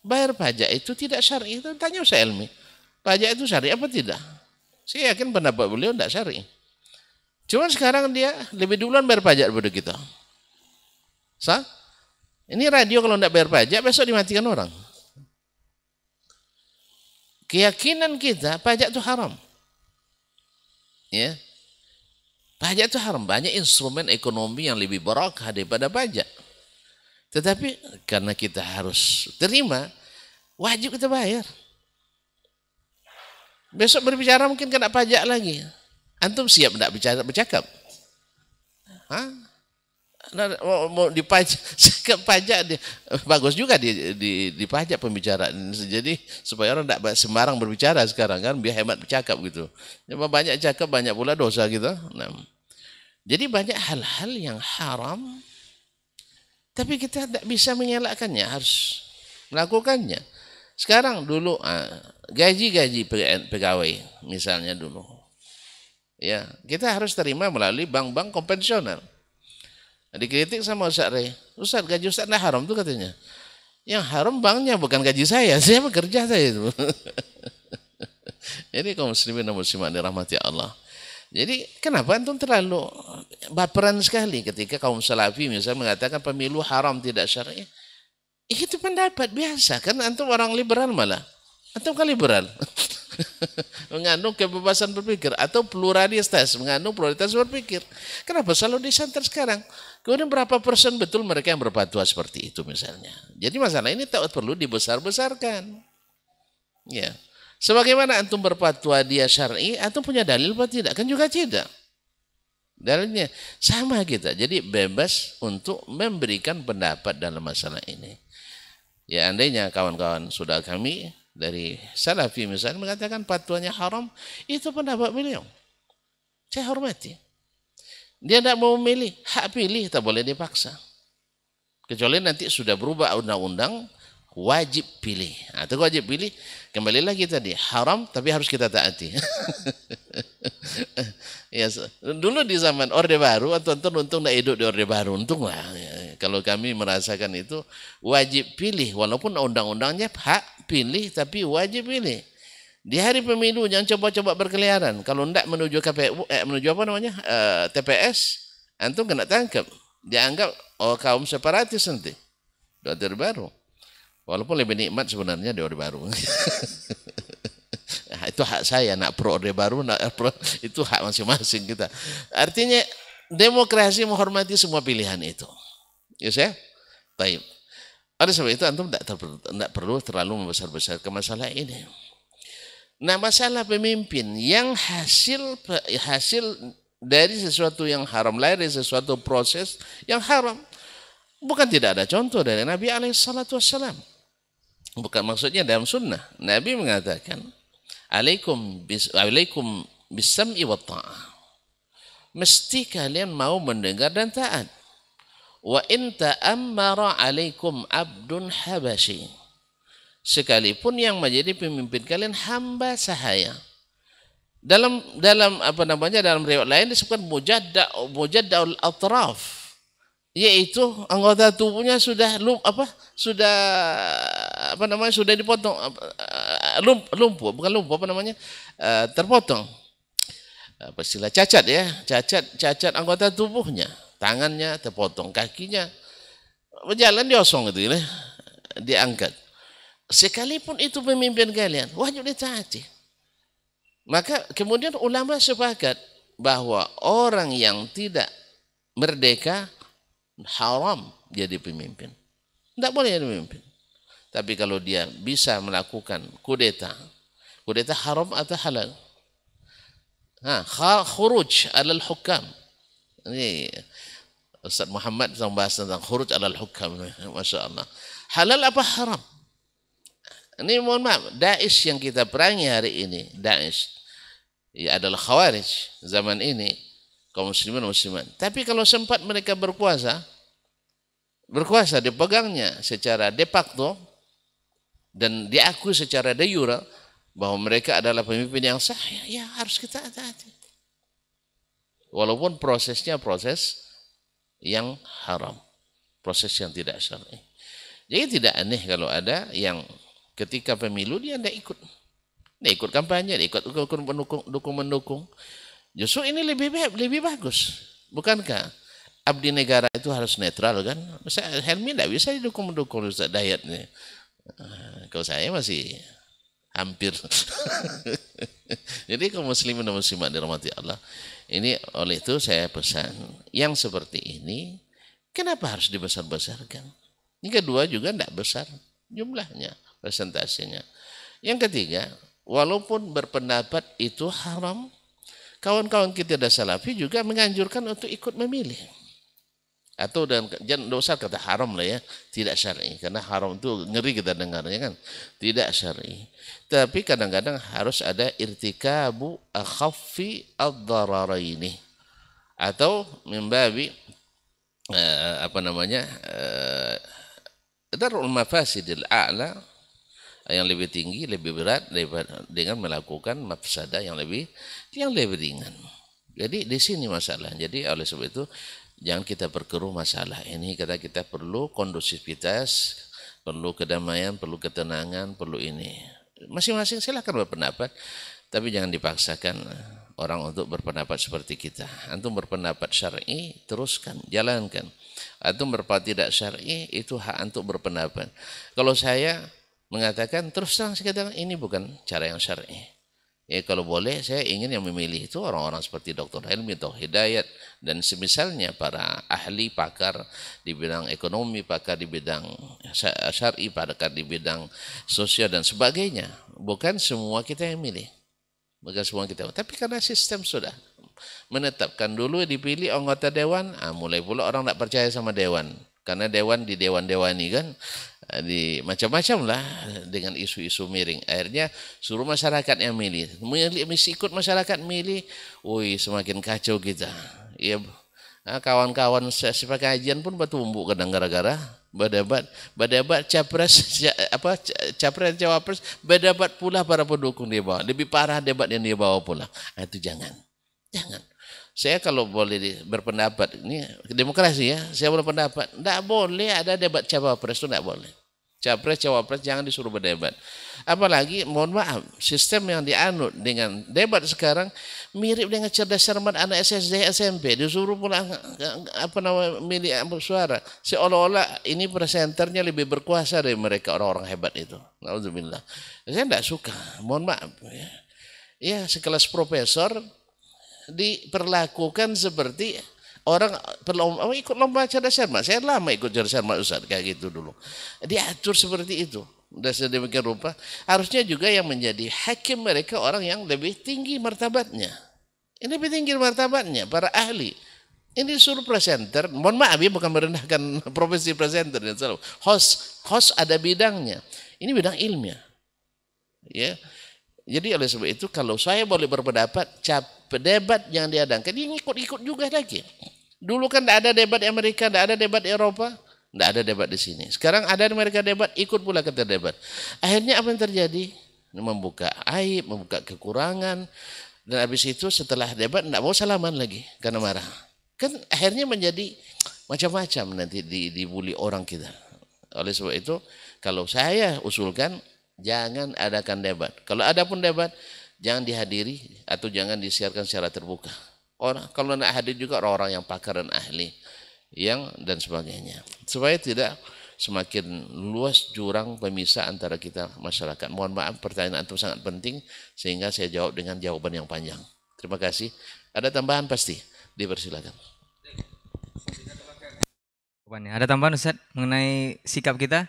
bayar pajak itu tidak syar'i. Tanya Ustaz Elmi, pajak itu syar'i apa tidak? Saya yakin pendapat beliau tidak syar'i. Cuma sekarang dia lebih duluan bayar pajak daripada kita. Sah? Ini radio kalau tidak bayar pajak, besok dimatikan orang. Keyakinan kita, pajak itu haram. Ya. Pajak itu haram. Banyak instrumen ekonomi yang lebih barakah daripada pajak. Tetapi karena kita harus terima, wajib kita bayar. Besok berbicara mungkin kena pajak lagi. Antum siap tidak bercakap? Hah? Mau dipajak pajak bagus juga dipajak pembicaraan. Jadi supaya orang tidak sembarang berbicara sekarang kan, biar hemat bercakap gitu. Cuma banyak cakap banyak pula dosa kita. Nah, jadi banyak hal-hal yang haram, tapi kita tidak bisa mengelakkannya, harus melakukannya. Sekarang dulu gaji-gaji pegawai misalnya dulu, ya kita harus terima melalui bank-bank konvensional. Dikritik sama Ustaz Rey, Ustaz gaji Ustaz nah haram tuh katanya. Yang haram banknya bukan gaji saya bekerja saya itu. Jadi kaum muslimin dan muslimat dirahmati Allah. Jadi kenapa antum terlalu baperan sekali ketika kaum salafi misalnya mengatakan pemilu haram tidak syar'i? Itu pendapat biasa kan, antum orang liberal malah. Antum kan liberal. mengandung kebebasan berpikir, atau pluralitas, mengandung pluralitas berpikir. Kenapa selalu disanter sekarang? Kemudian berapa persen betul mereka yang berfatwa seperti itu misalnya. Jadi masalah ini tak perlu dibesar-besarkan. Ya. Sebagaimana antum berfatwa dia syar'i, antum punya dalil atau tidak? Kan juga tidak. Dalilnya sama kita. Jadi bebas untuk memberikan pendapat dalam masalah ini. Ya, andainya kawan-kawan saudara kami dari Salafi misalnya mengatakan fatwanya haram, itu pendapat beliau. Saya hormati. Dia tidak mau memilih, hak pilih, tak boleh dipaksa. Kecuali nanti sudah berubah undang-undang, wajib pilih. Atau wajib pilih, kembali lagi tadi, haram tapi harus kita taati. Ya, dulu di zaman Orde Baru, atau untung tidak hidup di Orde Baru, untung lah. Ya, kalau kami merasakan itu, wajib pilih, walaupun undang-undangnya hak pilih, tapi wajib pilih. Di hari pemilu jangan coba-coba berkeliaran. Kalau tidak menuju KPU, menuju apa namanya, TPS, antum kena tangkap. Dianggap kaum separatis nanti. Di Orde Baru. Walaupun lebih nikmat sebenarnya di Orde Baru. Nah, itu hak saya, nak pro Orde Baru, nak pro, itu hak masing-masing kita. Artinya demokrasi menghormati semua pilihan itu. Ya saya? Baik. Oleh sebab itu antum tidak perlu terlalu membesar-besarkan masalah ini. Nah, masalah pemimpin yang hasil dari sesuatu yang haram, lahir dari sesuatu proses yang haram. Bukan tidak ada contoh dari Nabi SAW. Bukan maksudnya dalam sunnah. Nabi mengatakan, alaikum bisam'i wa ta'ah. Mesti kalian mau mendengar dan taat. Wa in ta'ammara alaikum abdun habashi. Sekalipun yang menjadi pemimpin kalian hamba sahaya. Dalam apa namanya, dalam riwayat lain disebutkan mujadda'ul atraf, yaitu anggota tubuhnya sudah dipotong, lumpuh, bukan lumpuh, terpotong. Apa istilah, cacat ya, cacat anggota tubuhnya, tangannya terpotong, kakinya berjalan diosong itu ya, diangkat. Sekalipun itu pemimpin kalian, wajib ditaati. Maka kemudian ulama sepakat bahwa orang yang tidak merdeka haram jadi pemimpin. Tidak boleh jadi pemimpin. Tapi kalau dia bisa melakukan kudeta haram atau halal? Khuruj alal hukam. Ini Ustaz Muhammad sedang bahas tentang khuruj alal hukam. Masya Allah. Halal apa haram? Ini mohon maaf, Daesh yang kita perangi hari ini, Daesh ya adalah Khawarij zaman ini, kaum muslimin muslimat. Tapi kalau sempat mereka berkuasa dipegangnya secara de facto dan diakui secara de jure bahwa mereka adalah pemimpin yang sah, ya harus kita hati-hati. Walaupun prosesnya proses yang haram, proses yang tidak syar'i. Jadi tidak aneh kalau ada yang ketika pemilu dia tidak ikut kampanye, dia ikut mendukung. Justru ini lebih bagus. Bukankah abdi negara itu harus netral kan? Saya Helmi tidak bisa didukung Ustaz Dayat nih. Kalau saya masih hampir. Jadi kaum muslimin dan muslimat dirahmati Allah. Ini oleh itu saya pesan yang seperti ini kenapa harus dibesar-besarkan? Yang kedua juga tidak besar jumlahnya, presentasinya. Yang ketiga, walaupun berpendapat itu haram, kawan-kawan kita dari Salafi juga menganjurkan untuk ikut memilih. Atau jangan usah kata haram lah ya, tidak syar'i, karena haram itu ngeri kita dengarnya kan, tidak syar'i. Tapi kadang-kadang harus ada irtikabu akhaffi ad-dararaini, atau membabi darul mafasidil a'la, yang lebih tinggi, lebih berat dengan melakukan mafsadah yang lebih ringan. Jadi di sini masalah. Jadi oleh sebab itu jangan kita perkeruh masalah ini. Kita perlu kondusivitas, perlu kedamaian, perlu ketenangan, perlu ini. Masing-masing silakan berpendapat, tapi jangan dipaksakan orang untuk berpendapat seperti kita. Antum berpendapat syar'i, teruskan, jalankan. Antum berpendapat tidak syar'i, itu hak antum berpendapat. Kalau saya mengatakan terus terang saya katakan ini bukan cara yang syar'i. Ya kalau boleh saya ingin yang memilih itu orang-orang seperti Dr. Helmi atau Hidayat dan semisalnya para ahli pakar di bidang ekonomi, pakar di bidang syar'i, pakar di bidang sosial dan sebagainya. Bukan semua kita yang milih. Bukan semua kita. Tapi karena sistem sudah menetapkan dulu dipilih anggota dewan, mulai pula orang tak percaya sama dewan. Karena dewan di dewan-dewani kan di macam-macam lah dengan isu-isu miring. Akhirnya suruh masyarakat yang milih. Mesti ikut masyarakat milih. Woi, semakin kacau kita. Ya, kawan-kawan sepakajian pun bertumbuk kadang gara-gara berdebat capres capres cawapres, berdebat pula para pendukung dia bawa. Lebih parah debat yang dia bawa pula. Itu jangan. Saya kalau boleh berpendapat, ini demokrasi ya, saya berpendapat, tidak boleh ada debat cawapres itu, tidak boleh. Capres, cawapres jangan disuruh berdebat. Apalagi, mohon maaf, sistem yang dianut dengan debat sekarang mirip dengan cerdas cermat anak SSD SMP. Disuruh pula milih suara. Seolah-olah ini presenternya lebih berkuasa dari mereka orang-orang hebat itu. Alhamdulillah. Saya tidak suka, mohon maaf. Ya, sekelas profesor diperlakukan seperti orang ikut lomba cerdas cermat. Saya lama ikut cerdas cermat Ustaz kayak gitu dulu. Diatur seperti itu. Dan sedemikian rupa harusnya juga yang menjadi hakim mereka orang yang lebih tinggi martabatnya. Ini lebih tinggi martabatnya para ahli. Ini suruh presenter, mohon maaf ya bukan merendahkan profesi presenter dan selalu. Host ada bidangnya. Ini bidang ilmiah. Ya. Jadi oleh sebab itu kalau saya boleh berpendapat debat yang diadakan ini ikut-ikut juga lagi. Dulu kan tidak ada debat Amerika, tidak ada debat Eropa, tidak ada debat di sini. Sekarang ada di Amerika debat, ikut pula kita debat. Akhirnya apa yang terjadi? Membuka aib, membuka kekurangan, dan habis itu setelah debat tidak mau salaman lagi karena marah. Kan akhirnya menjadi macam-macam nanti dibully orang kita. Oleh sebab itu kalau saya usulkan jangan adakan debat. Kalau ada pun debat, jangan dihadiri atau jangan disiarkan secara terbuka. Kalau nak hadir juga orang-orang yang pakar dan ahli, dan sebagainya. Supaya tidak semakin luas jurang pemisah antara kita masyarakat. Mohon maaf, pertanyaan itu sangat penting sehingga saya jawab dengan jawaban yang panjang. Terima kasih. Ada tambahan pasti, dipersilakan. Ada tambahan Ustaz mengenai sikap kita?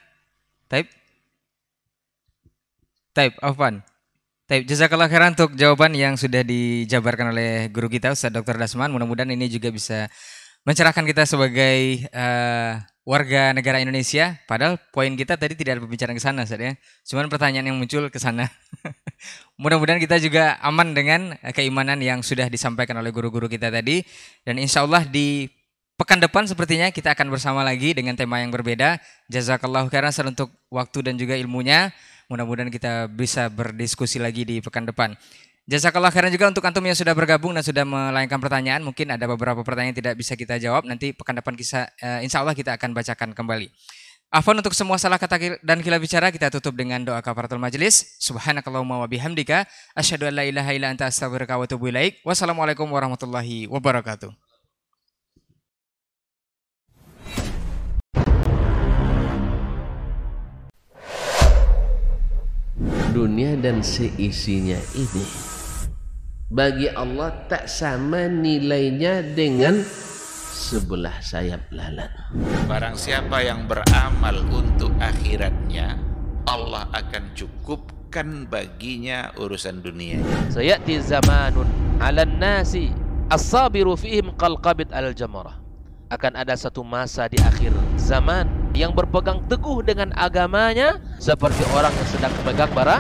Taib, Afwan. Taib, jazakallah khairan untuk jawaban yang sudah dijabarkan oleh guru kita Ustaz Dr. Dasman. Mudah-mudahan ini juga bisa mencerahkan kita sebagai warga negara Indonesia. Padahal poin kita tadi tidak ada pembicaraan ke sana Ustaz ya. Cuman pertanyaan yang muncul ke sana. Mudah-mudahan kita juga aman dengan keimanan yang sudah disampaikan oleh guru-guru kita tadi. Dan insya Allah di pekan depan sepertinya kita akan bersama lagi dengan tema yang berbeda. Jazakallahu khairan Ustaz untuk waktu dan juga ilmunya. Mudah-mudahan kita bisa berdiskusi lagi di pekan depan. Jazakallah khairan juga untuk antum yang sudah bergabung dan sudah melayangkan pertanyaan. Mungkin ada beberapa pertanyaan yang tidak bisa kita jawab. Nanti pekan depan insya Allah kita akan bacakan kembali. Afwan untuk semua salah kata dan khilaf bicara kita tutup dengan doa kafaratul majelis. Subhanakallahumma wa bihamdika asyhadu an la ilaha illa anta astaghfiruka wa atubu ilaik. Wassalamualaikum warahmatullahi wabarakatuh. Dunia dan seisinya ini bagi Allah tak sama nilainya dengan sebelah sayap lalat. Barang siapa yang beramal untuk akhiratnya, Allah akan cukupkan baginya urusan dunia. Sayati zamanun 'alan nasi as-sabiru fihim qalqabit al-jamarah. Akan ada satu masa di akhir zaman yang berpegang teguh dengan agamanya seperti orang yang sedang memegang bara